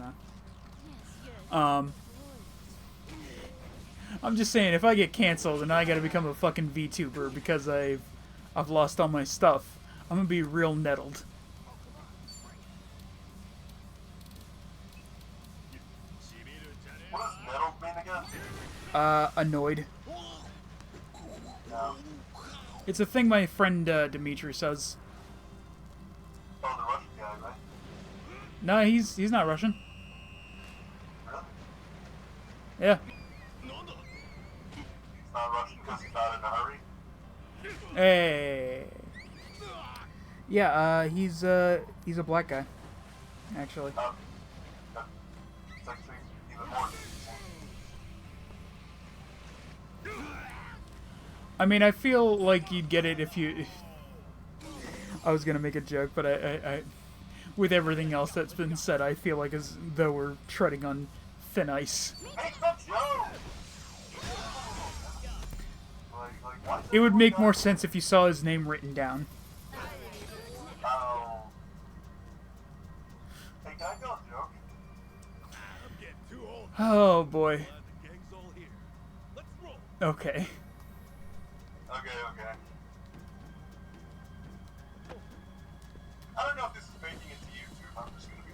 A: know. I'm just saying, if I get canceled and I gotta become a fucking VTuber because I've lost all my stuff, I'm gonna be real nettled.
L: What does nettled mean again?
A: Annoyed.
L: No.
A: It's a thing my friend Dimitri says.
L: Oh, the Russian guy, right?
A: No, he's not Russian.
L: Really?
A: Yeah.
L: He's not Russian because he's not in a hurry?
A: Hey. Yeah, he's a black guy, actually.
L: It's actually even more confusing.
A: I mean, I feel like you'd get it if you... I was gonna make a joke, but I with everything else that's been said, I feel like as though we're treading on thin ice. It would make more sense if you saw his name written down.
L: Oh. Hey, can I go a joke?
A: Oh boy. Okay.
L: Okay. I don't know if this is making it to YouTube. I'm just gonna be.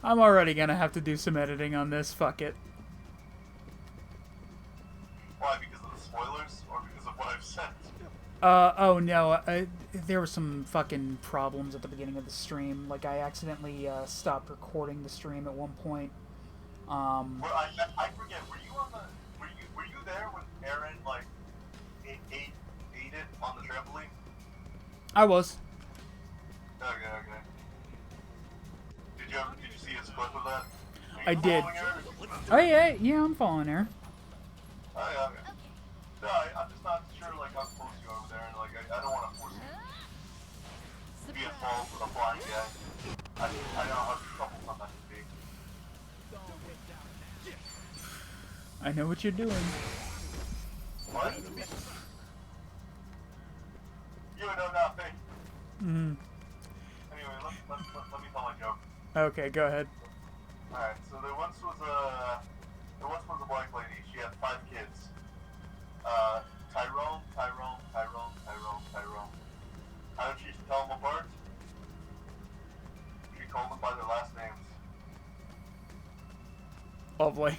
A: I'm already gonna have to do some editing on this. Fuck it.
L: Why? Because of the spoilers, or because of what I've said?
A: Oh no, there were some fucking problems at the beginning of the stream. Like, I accidentally stopped recording the stream at one point.
L: Well, I forget. Were you on the? there when Aaron like ate it on the trampoline?
A: I was.
L: Okay. Did you see his clip of that?
A: I did. Oh yeah, I'm following her.
L: Oh yeah, okay. No, I'm just not sure like how close you are over there, and like I don't want to force you to be involved with a blind guy. I know how troublesome that can be.
A: I know what you're doing.
L: What? You know nothing.
A: Mm.
L: Anyway, let me tell my joke.
A: Okay, go ahead.
L: Alright, so there once was a black lady. She had 5 kids. Tyrone. How did she tell them apart? She called them by their last names.
A: Lovely.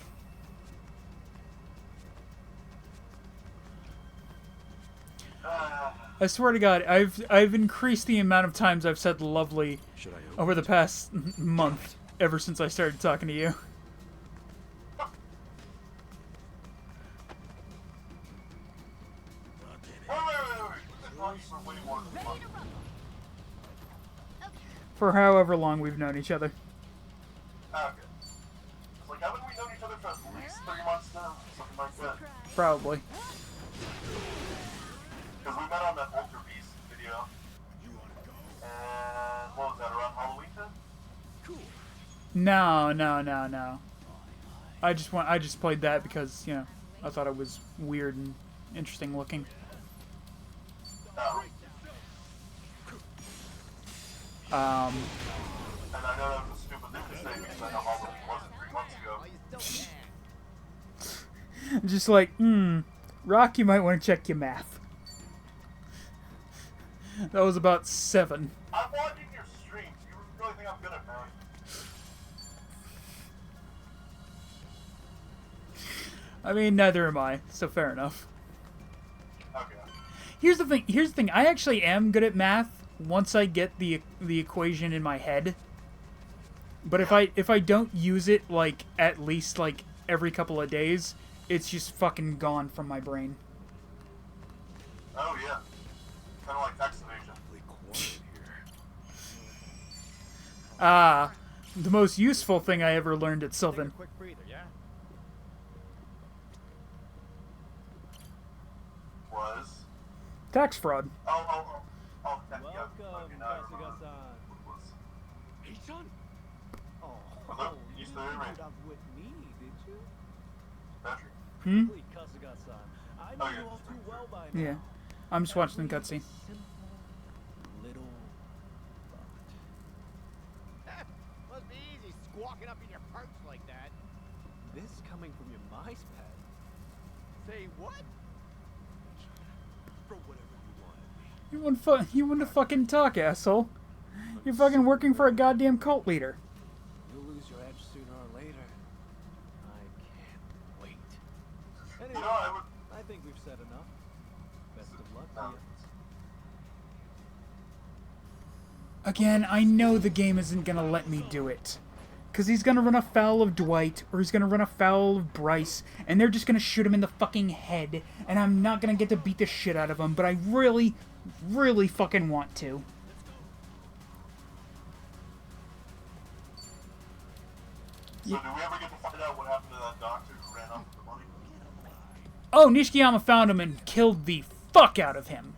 A: I swear to God, I've increased the amount of times I've said lovely over the past month, ever since I started talking to you. For however long we've known each other.
L: Okay. It's like, haven't we known each other for at least 3 months now? Something like that.
A: Probably.
L: Because we met on that Ultra Beast video. And what was that, around Halloween time?
A: No. I just played that because, you know, I thought it was weird and interesting looking.
L: No. And I know that was a stupid thing to say because I know Halloween wasn't 3 months ago.
A: Just like, Rock, you might want to check your math. That was about 7.
L: I'm watching your streams. You really think I'm good at math?
A: I mean, neither am I, so fair enough.
L: Okay.
A: Here's the thing. I actually am good at math once I get the equation in my head. But if I don't use it like at least like every couple of days, it's just fucking gone from my brain.
L: Oh yeah. Kind of like tax evasion.
A: The most useful thing I ever learned at Sylvan.
M: Quick breather, yeah?
L: Was?
A: Tax fraud.
L: Oh, that,
H: Welcome,
L: yeah.
H: Kasuga-san.
M: Hey, son.
H: Oh,
L: Hello?
H: you
L: You
H: didn't
L: still here, man?
H: put up with me, did you?
L: Patrick.
H: Really, Kasuga-san. I know
L: Oh,
H: you
L: yeah.
H: all too well by now.
A: Yeah. I'm just watching the cutscene.
H: Simple little thought.
M: Must be easy squawking up in your perch like that.
H: This coming from your mice pet.
M: Say what?
J: For whatever you want.
A: You want to fucking talk, asshole. You're fucking working for a goddamn cult leader.
H: You'll lose your edge sooner or later. I can't wait. Anyway,
L: You know,
H: I think we've said enough. Best of luck to
L: No.
H: you.
A: Again, I know the game isn't gonna let me do it. Because he's gonna run afoul of Dwight, or he's gonna run afoul of Bryce, and they're just gonna shoot him in the fucking head, and I'm not gonna get to beat the shit out of him, but I really, really fucking want to.
L: So do we ever get to find out what happened to that doctor who ran off with the money?
A: Oh, Nishikiyama found him and killed the fuck out of him.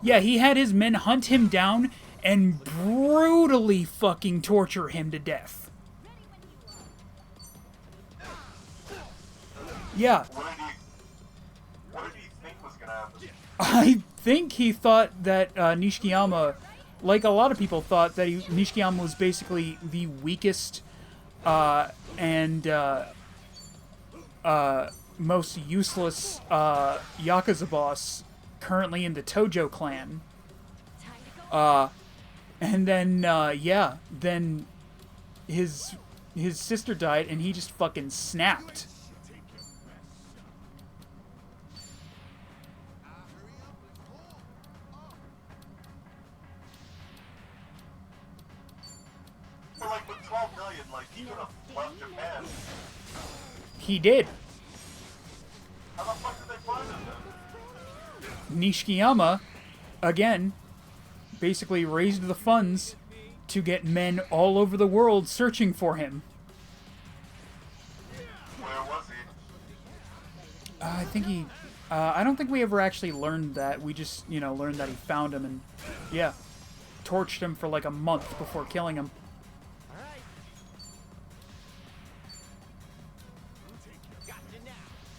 A: Yeah, he had his men hunt him down and brutally fucking torture him to death. Yeah.
L: What did he think was gonna happen?
A: I think he thought that Nishikiyama, like a lot of people thought, that Nishikiyama was basically the weakest and most useless Yakuza boss currently in the Tojo clan. And then, yeah, then his sister died and he just fucking snapped.
L: But like with 12 million, like he could have left Japan.
A: He did.
L: How the fuck did they find him then?
A: Nishikiyama, again, basically raised the funds to get men all over the world searching for him.
L: Where was he?
A: I think he... I don't think we ever actually learned that. We just, you know, learned that he found him and, yeah, torched him for like a month before killing him.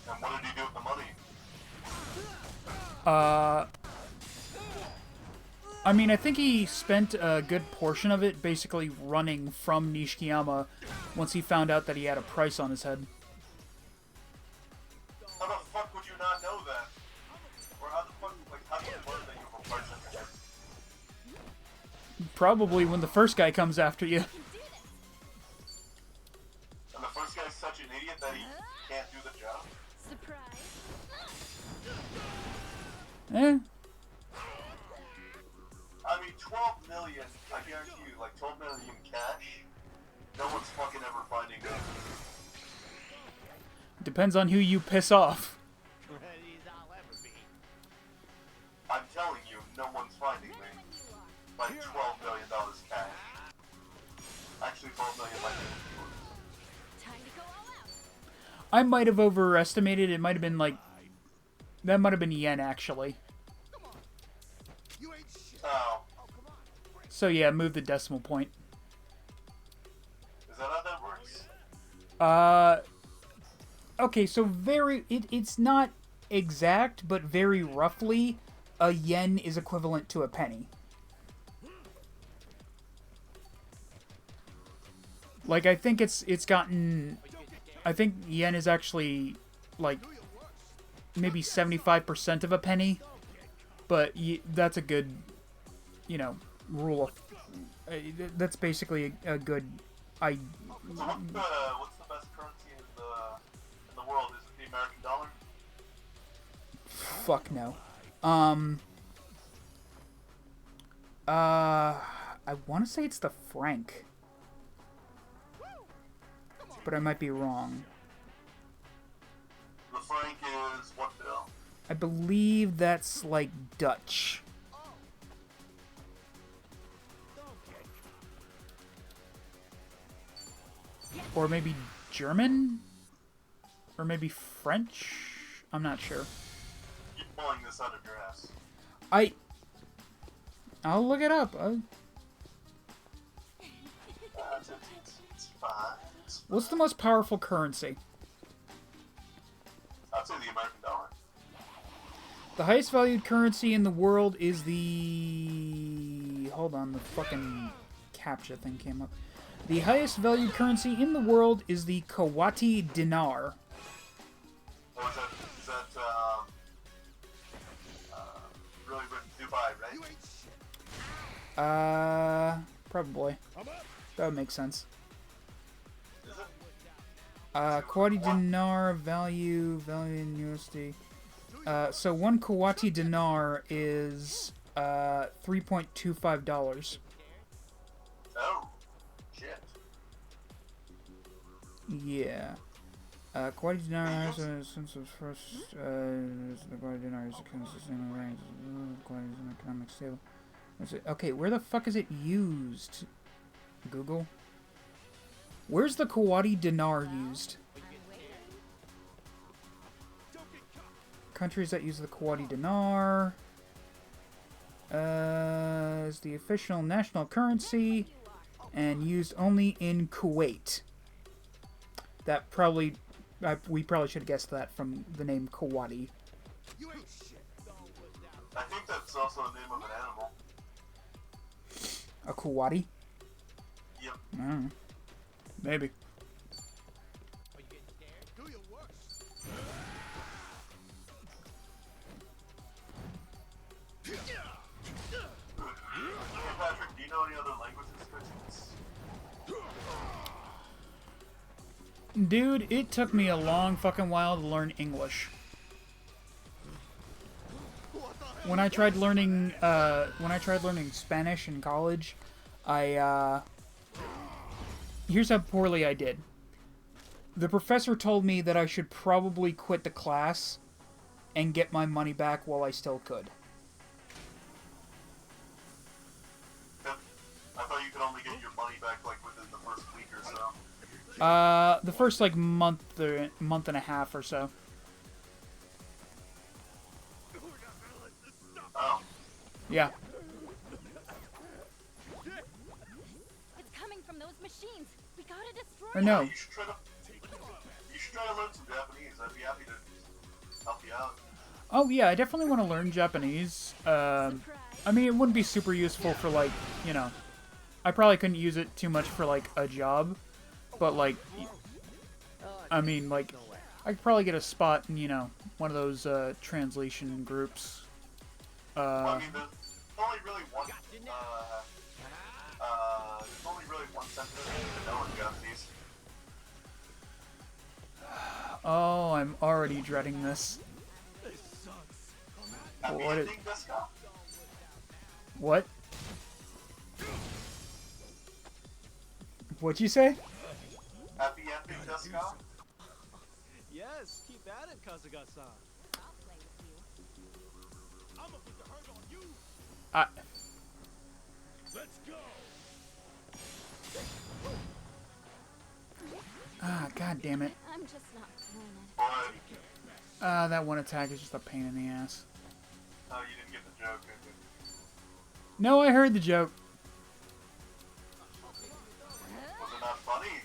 L: And what did he do with the money?
A: I mean, I think he spent a good portion of it basically running from Nishikiyama once he found out that he had a price on his head.
L: How the fuck would you not know that? Or how the fuck, like, how do you learn that you have a price on your head?
A: Probably when the first guy comes after you.
L: And the first guy's such an idiot that he can't do the job?
A: Eh.
L: I mean, 12 million, I guarantee you, like 12 million cash, no one's fucking ever finding him.
A: Depends on who you piss off.
L: I'm telling you, no one's finding me. Like $12 million cash. Actually, 12 million might be.
A: I might have overestimated. It might have been like... That might have been yen, actually.
L: Oh.
A: So yeah, move the decimal point.
L: Is that how that works?
A: Okay, so it's not exact, but very roughly, a yen is equivalent to a penny. Like, I think it's gotten... I think yen is actually, like, maybe 75% of a penny. But that's a good, you know, rule of... that's basically a good...
L: So what's the best currency in the world? Is it the American dollar?
A: Fuck no. I want to say it's the franc. But I might be wrong.
L: The franc is what bill?
A: I believe that's like Dutch. Or maybe German? Or maybe French? I'm not sure.
L: Keep pulling this out of your ass.
A: I'll look it up.
L: It's fine.
A: What's the most powerful currency?
L: I'd say the American dollar.
A: The highest valued currency in the world is the... Hold on, the fucking CAPTCHA thing came up. The highest valued currency in the world is the Kuwaiti dinar.
L: Or is that really written Dubai, right?
A: Probably. That would make sense.
L: Is it?
A: Kuwaiti dinar value in USD. So one Kuwaiti dinar is $3.25.
L: Oh, shit.
A: Yeah. Kuwaiti dinar since its first the Kuwaiti dinar is a consistent range. Kuwaiti is an economic stable. Okay, where the fuck is it used? Google. Where's the Kuwaiti dinar used? Countries that use the Kuwaiti dinar is the official national currency and used only in Kuwait. That probably we probably should have guessed that from the name Kuwaiti.
L: I think that's also the name of an animal.
A: A Kuwaiti?
L: Yep.
A: I don't know. Maybe.
L: Hey Patrick, do you know any other languages?
A: Dude, it took me a long fucking while to learn English. When I tried learning Spanish in college, I here's how poorly I did. The professor told me that I should probably quit the class and get my money back while I still could.
L: I thought you could only get your money back like within the first week or so.
A: The first like month and a half or so.
L: Oh.
A: Yeah.
G: It's coming from those machines. We gotta destroy
A: Or no.
L: You should try to learn some Japanese. I'd be happy to help you out.
A: Oh yeah, I definitely want to learn Japanese. I mean, it wouldn't be super useful for like, you know, I probably couldn't use it too much for like a job, but like, I mean, like, I could probably get a spot in, you know, one of those translation groups.
L: Well, I mean, there's only really one. There's only really one sentence you need to know in Japanese.
A: Oh, I'm already dreading this.
L: Happy
A: What?
L: ending, desu ka?
A: What? What'd you say?
L: Happy ending, desu ka?
H: Yes, keep at it, Kasuga-san.
J: I'm gonna put the hurt on you.
D: Let's go.
A: Ah, god damn it.
G: I'm just not feeling it.
L: But,
A: That one attack is just a pain in the ass.
L: oh, you didn't get the joke, did you?
A: No, I heard the joke.
L: Was it not funny?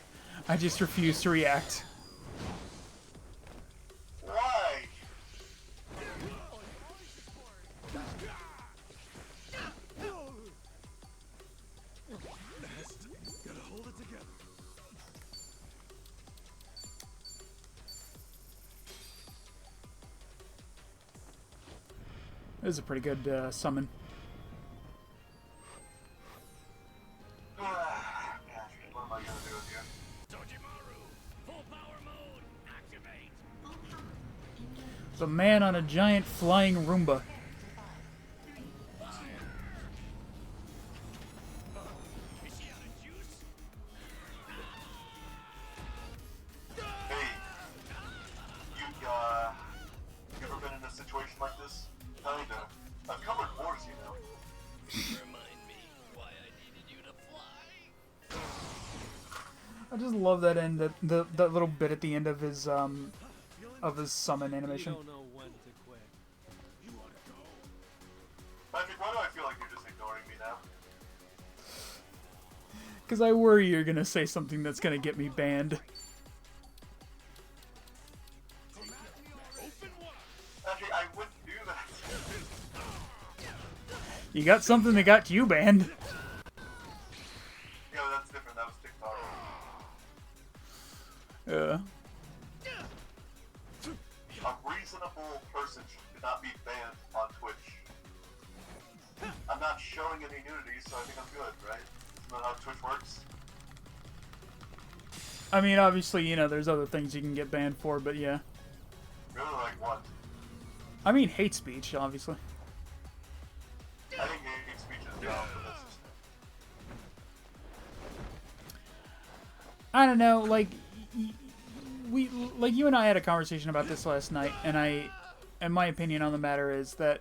A: I just refuse to react.
L: Why?
D: Gotta hold it together.
A: This is a pretty good summon.
L: Patrick, what am I gonna do with you?
D: Dojimaru, full power mode, activate.
A: The man on a giant flying Roomba.
D: Is she out of juice?
L: Hey, you ever been in a situation like this? Kinda. I've covered wars, you know.
D: Remind me why I needed you to fly.
A: I just love that end, that little bit at the end of his summon animation.
H: You don't know when to quit.
D: You wanna go?
L: Patrick, why do I feel like you're just ignoring me now?
A: Because I worry you're gonna say something that's gonna get me banned.
L: Patrick, I wouldn't do that.
A: You got something that got you banned.
L: Yeah, that's different. That was TikTok.
A: Yeah.
L: A reasonable person should not be banned on Twitch. I'm not showing any nudity, so I think I'm good, right? Isn't that how Twitch works?
A: I mean, obviously, you know, there's other things you can get banned for, but yeah.
L: Really, like what?
A: I mean, hate speech, obviously.
L: I think hate speech is dumb, but that's just...
A: I don't know, like, you and I had a conversation about this last night, and my opinion on the matter is that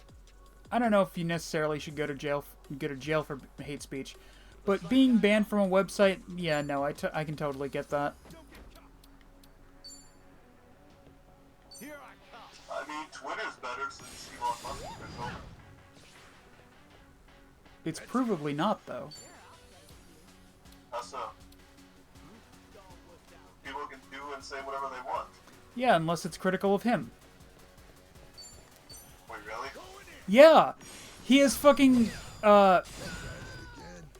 A: I don't know if you necessarily should go to jail for hate speech, but being banned from a website, yeah, no, I can totally get that.
J: Here I come.
L: I mean, Twitter's better since Elon Musk took over.
A: It's provably not, though.
L: How so? People can do and say whatever they want.
A: Yeah, unless it's critical of him.
L: Wait, really?
A: Yeah! He has fucking,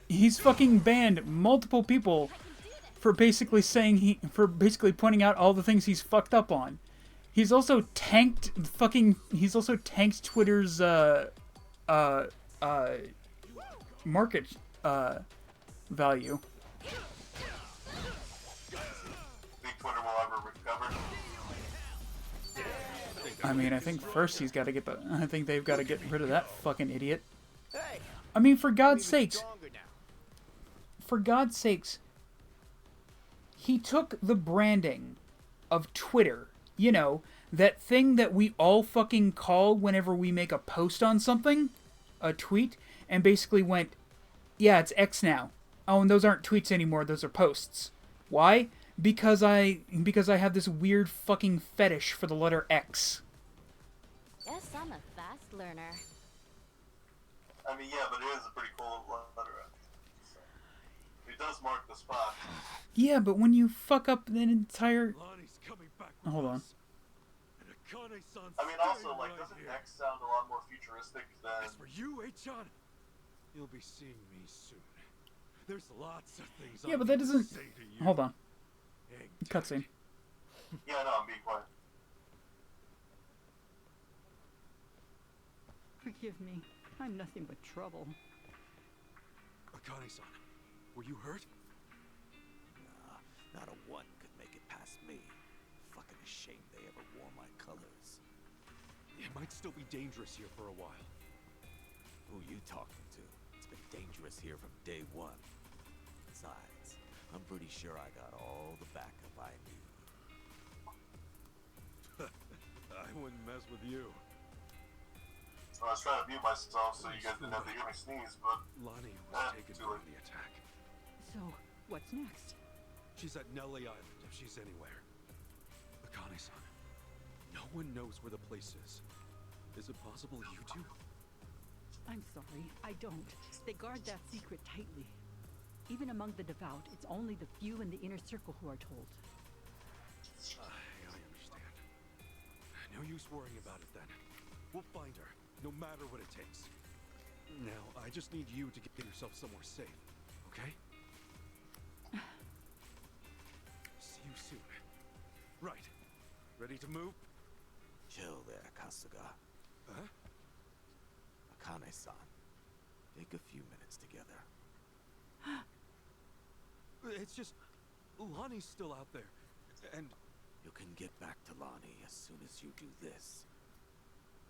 A: he's fucking banned multiple people for basically pointing out all the things he's fucked up on. He's also tanked Twitter's, market, value.
L: Think Twitter will ever recover?
A: I mean, I think first he's got to get I think they've got to get rid of that fucking idiot. I mean, for God's sakes. he took the branding of Twitter, you know, that thing that we all fucking call whenever we make a post on something, a tweet, and basically went, yeah, it's X now. Oh, and those aren't tweets anymore, those are posts. Why? Because I have this weird fucking fetish for the letter X.
G: Yes, I'm a fast learner.
L: I mean, yeah, but it is a pretty cool letter. So, it does mark the spot.
A: Yeah, but when you fuck up an entire...
D: Lonnie's coming back with
A: Hold on.
D: us. And Akane-san's
L: I mean, also,
D: staying
L: like,
D: right
L: doesn't
D: here.
L: X sound a lot more futuristic than...
D: As for you, Achan, you'll be seeing me soon. There's lots of things
A: Yeah,
D: I
A: but that
D: need to
A: doesn't...
D: say to you.
A: Hold on.
D: Egg
A: Cutscene.
L: Yeah, no, I'm being quiet.
N: Forgive me. I'm nothing but trouble.
D: Akane-san, were you hurt?
C: Nah, not a one could make it past me. Fucking ashamed they ever wore my colors.
D: It might still be dangerous here for a while.
C: Who you talking to? It's been dangerous here from day one. Besides, I'm pretty sure I got all the backup I need.
D: I wouldn't mess with you.
L: I was trying to mute myself so you guys didn't have to hear me sneeze, but...
D: Lonnie was taken during the attack.
N: So, what's next?
D: She's at Nelly Island, if she's anywhere. Akane-san, no one knows where the place is. Is it possible you do?
N: I'm sorry, I don't. They guard that secret tightly. Even among the devout, it's only the few in the inner circle who are told.
D: I understand. No use worrying about it then. We'll find her, no matter what it takes. Now, I just need you to get yourself somewhere safe, okay? See you soon. Right. Ready to move?
C: Chill there, Kasuga.
D: Huh?
C: Akane-san, take a few minutes together.
D: It's just... Lonnie's still out there, and...
C: You can get back to Lonnie as soon as you do this.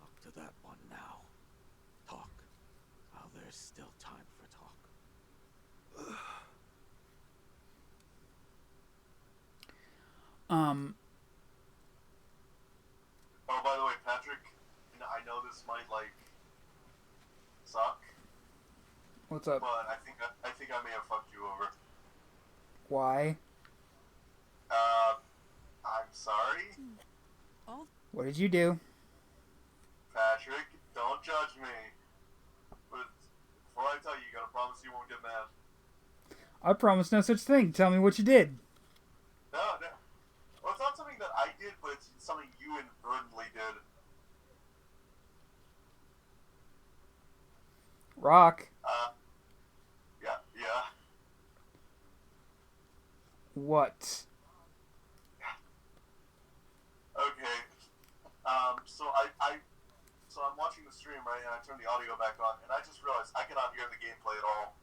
C: Up to that one now. Talk, while there's still time for talk.
L: Oh, by the way, Patrick, I know this might, like, suck.
A: What's up?
L: But I think I may have fucked you over.
A: Why?
L: I'm sorry?
A: What did you do?
L: Patrick, don't judge me. But before I tell you, you gotta promise you won't get mad.
A: I promise no such thing. Tell me what you did.
L: No. Well, it's not something that I did, but it's something you inadvertently did.
A: Rock.
L: Yeah.
A: What?
L: Okay. So I'm watching the stream, right, and I turn the audio back on, and I just realized I cannot hear the gameplay at all.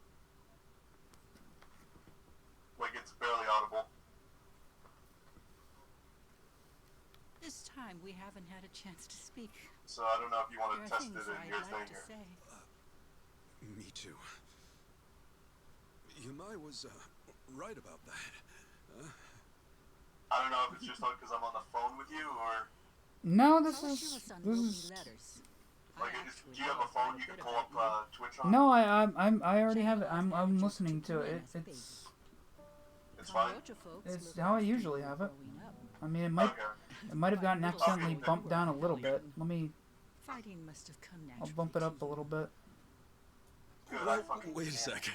L: Like, it's barely audible.
N: This time we haven't had a chance to speak.
L: So I don't know if you want to
N: There are
L: test it
N: things
L: in
N: I'd
L: your
N: like
L: thing
N: to
L: here.
N: say.
D: Me too. Yumai was, right about that.
L: I don't know if it's just because I'm on the phone with you, or...
A: No, this is...
N: Letters.
L: Like, do you have a phone you can pull up Twitch on?
A: No, I already have it. I'm listening to it.
L: It's fine?
A: It's how I usually have it. I mean, it might have gotten accidentally bumped down a little bit. Let me...
N: Fighting must have come
A: I'll bump it up a little bit.
D: Wait a second.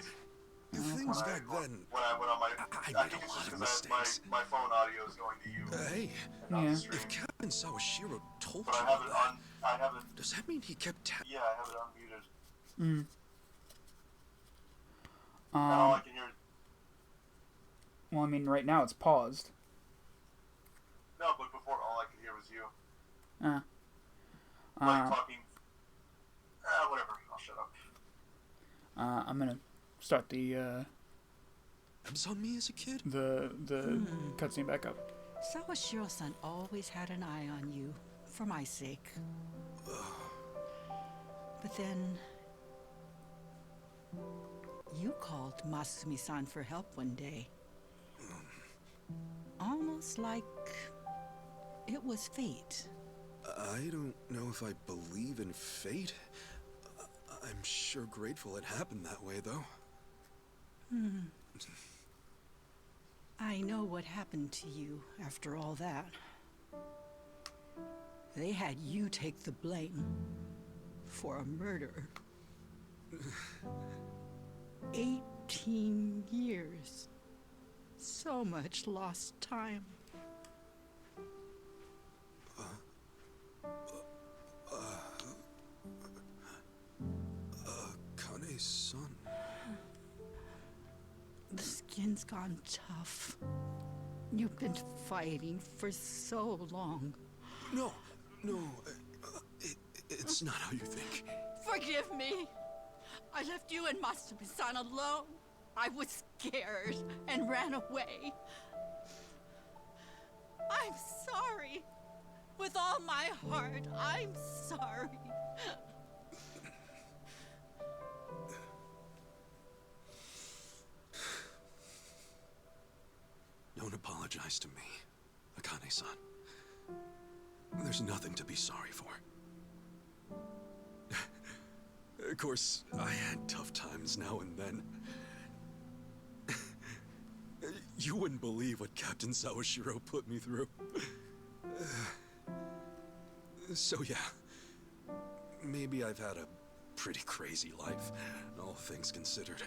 D: The things back then...
L: I made a lot of mistakes. My phone audio is going to you.
D: Hey,
A: Yeah.
D: if Captain Sawashiro told
L: But
D: you
L: I have it
D: does that mean he kept
L: Yeah, I have it unmuted.
A: Mm.
L: And all I can hear...
A: Well, I mean, right now it's paused.
L: No, but before all I could hear was you.
A: Uh,
L: Like talking... whatever. I'll shut up.
A: I'm gonna start the
D: Abs on me as a kid?
A: The cutscene back up.
N: Sawashiro-san always had an eye on you, for my sake. But then... you called Masumi-san for help one day. Almost like it was fate.
C: I don't know if I believe in fate. I'm sure grateful it happened that way, though.
N: I know what happened to you after all that. They had you take the blame for a murder. 18 years. So much lost time.
C: Akane-san.
N: The skin's gone tough. You've been fighting for so long.
C: No, it's not how you think.
N: Forgive me. I left you and Masumi-san alone. I was scared and ran away. I'm sorry. With all my heart, I'm sorry.
C: Don't apologize to me, Akane-san. There's nothing to be sorry for. Of course, I had tough times now and then. You wouldn't believe what Captain Sawashiro put me through. So yeah, maybe I've had a pretty crazy life, all things considered.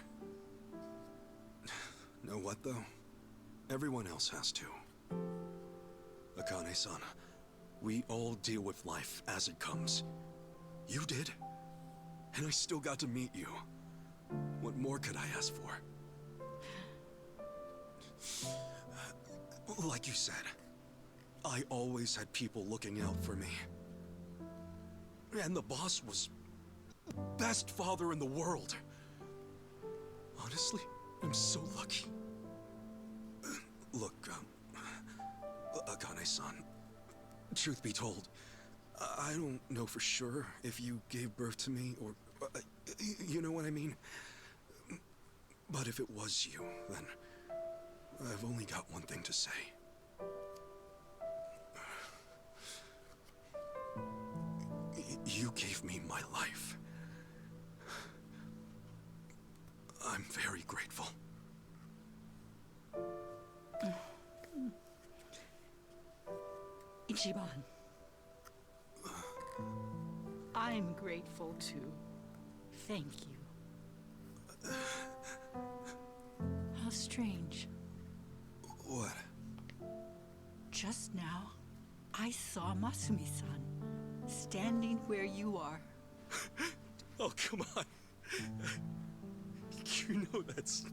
C: Know what, though? Everyone else has to. Akane-san, we all deal with life as it comes. You did, and I still got to meet you. What more could I ask for? Like you said, I always had people looking out for me. And the boss was the best father in the world. Honestly, I'm so lucky. Look, Akane-san, truth be told, I don't know for sure if you gave birth to me or, you know what I mean? But if it was you, then I've only got one thing to say. You gave me my life. I'm very grateful.
N: Ichiban. I'm grateful too. Thank you. How strange.
C: What?
N: Just now, I saw Masumi-san standing where you are.
C: Oh, come on. You know that's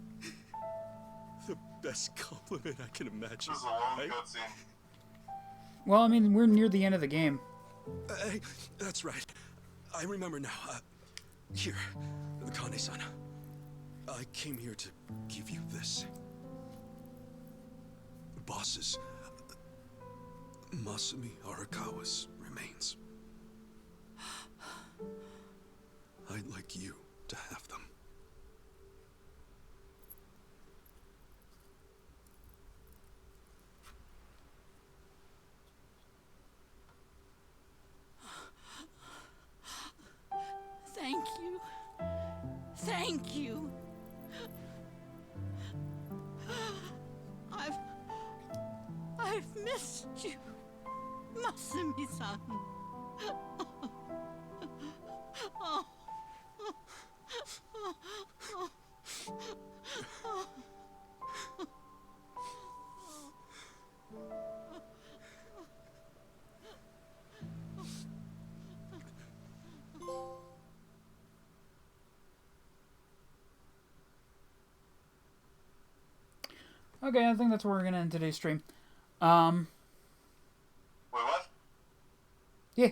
C: the best compliment I can imagine.
L: This is a long
C: right?
L: cutscene.
A: Well, I mean, we're near the end of the game.
C: Hey, that's right. I remember now. Here, Akane-san. I came here to give you this. Boss's, Masumi Arakawa's remains. I'd like you to have them.
N: Thank you. Thank you. I've missed you, Masumi-san. Oh.
A: Okay, I think that's where we're gonna end today's stream.
L: Wait, what?
A: Yeah.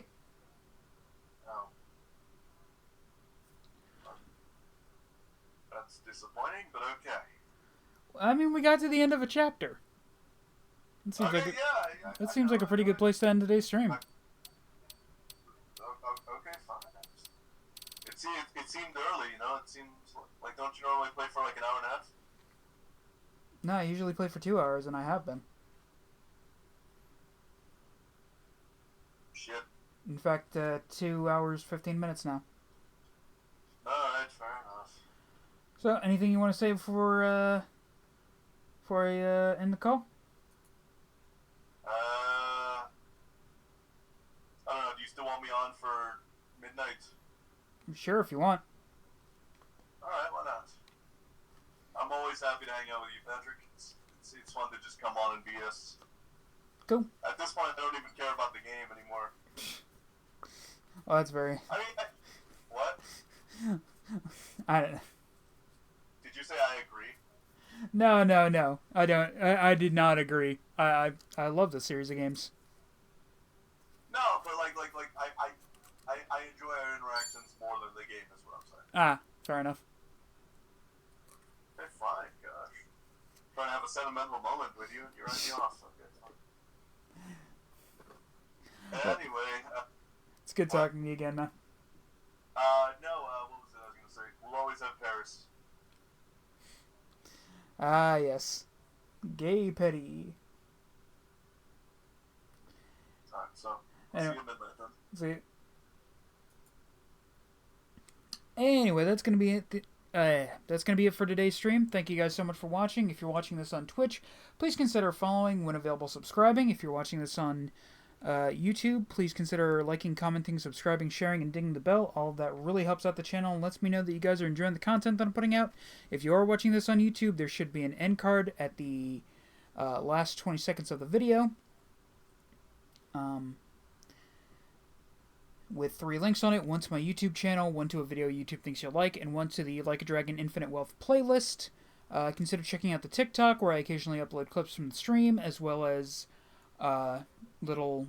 L: Oh. That's disappointing, but okay.
A: I mean, we got to the end of a chapter. It seems
L: Okay,
A: like
L: yeah,
A: that seems like a pretty good place to end today's stream.
L: Okay, fine. It seemed early, you know. It seems like, don't you normally play for like an hour and a half?
A: No, I usually play for 2 hours, and I have been.
L: Shit.
A: In fact, 2 hours, 15 minutes now.
L: Alright, fair enough.
A: So, anything you want to say before I end the call?
L: I don't know, do you still want me on for midnight?
A: Sure, if you want.
L: Alright, why not? I'm always happy to hang out with you, Patrick. It's fun to just come on and BS.
A: Cool.
L: At this point, I don't even care about the game anymore.
A: Well, that's very...
L: I mean, what?
A: I don't know.
L: Did you say I agree?
A: No. I don't. I did not agree. I love the series of games.
L: No, but like I enjoy our interactions more than the game is what I'm saying.
A: Ah, fair enough.
L: Okay, fine, gosh. Trying to have a sentimental moment with you and you write me off. Okay, anyway.
A: It's good talking to you again, man.
L: No, what was it I was going to say? We'll always have Paris.
A: Ah, yes. Gay Petty.
L: Alright, so, I'll see you at midnight then.
A: See. Anyway, that's gonna be it. That's gonna be it for today's stream. Thank you guys so much for watching. If you're watching this on Twitch, please consider following. When available, subscribing. If you're watching this on YouTube, please consider liking, commenting, subscribing, sharing, and dinging the bell. All of that really helps out the channel and lets me know that you guys are enjoying the content that I'm putting out. If you are watching this on YouTube, there should be an end card at the last 20 seconds of the video. With 3 links on it, one to my YouTube channel, one to a video YouTube thinks you'll like, and one to the Like a Dragon Infinite Wealth playlist. Consider checking out the TikTok, where I occasionally upload clips from the stream, as well as little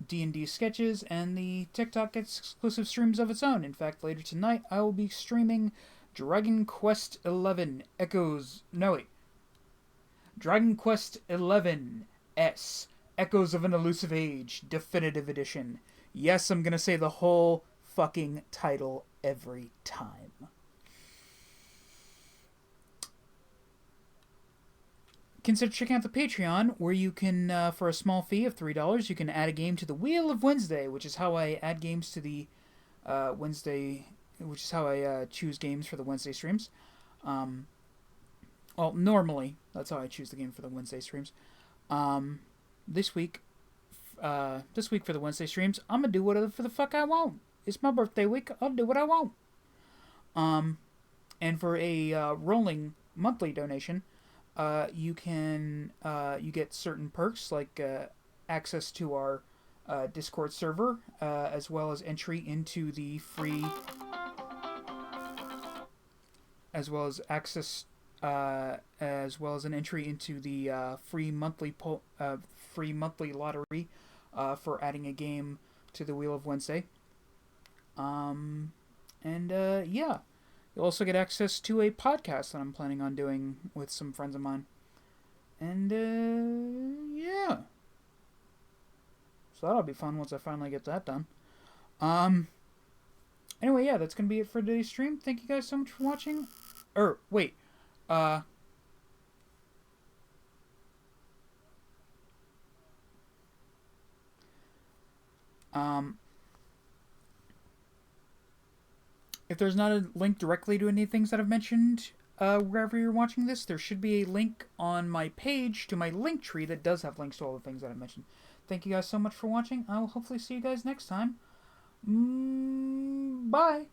A: D&D sketches, and the TikTok gets exclusive streams of its own. In fact, later tonight, I will be streaming Dragon Quest XI Dragon Quest XI Echoes of an Elusive Age Definitive Edition. Yes, I'm gonna say the whole fucking title every time. Consider checking out the Patreon, where you can, for a small fee of $3, you can add a game to the Wheel of Wednesday, which is how I add games to the Wednesday, which is how I choose games for the Wednesday streams. Well, normally, that's how I choose the game for the Wednesday streams. This week for the Wednesday streams, I'm gonna do whatever the fuck I want. It's my birthday week. I'll do what I want. And for a rolling monthly donation, you get certain perks like access to our Discord server, as well as entry into the free, as well as an entry into the free monthly lottery for adding a game to the Wheel of Wednesday. Yeah. You'll also get access to a podcast that I'm planning on doing with some friends of mine. And, yeah. So that'll be fun once I finally get that done. Anyway, yeah, that's gonna be it for today's stream. Thank you guys so much for watching. If there's not a link directly to any things that I've mentioned wherever you're watching this, there should be a link on my page to my link tree that does have links to all the things that I've mentioned. Thank you guys so much for watching. I will hopefully see you guys next time. Bye!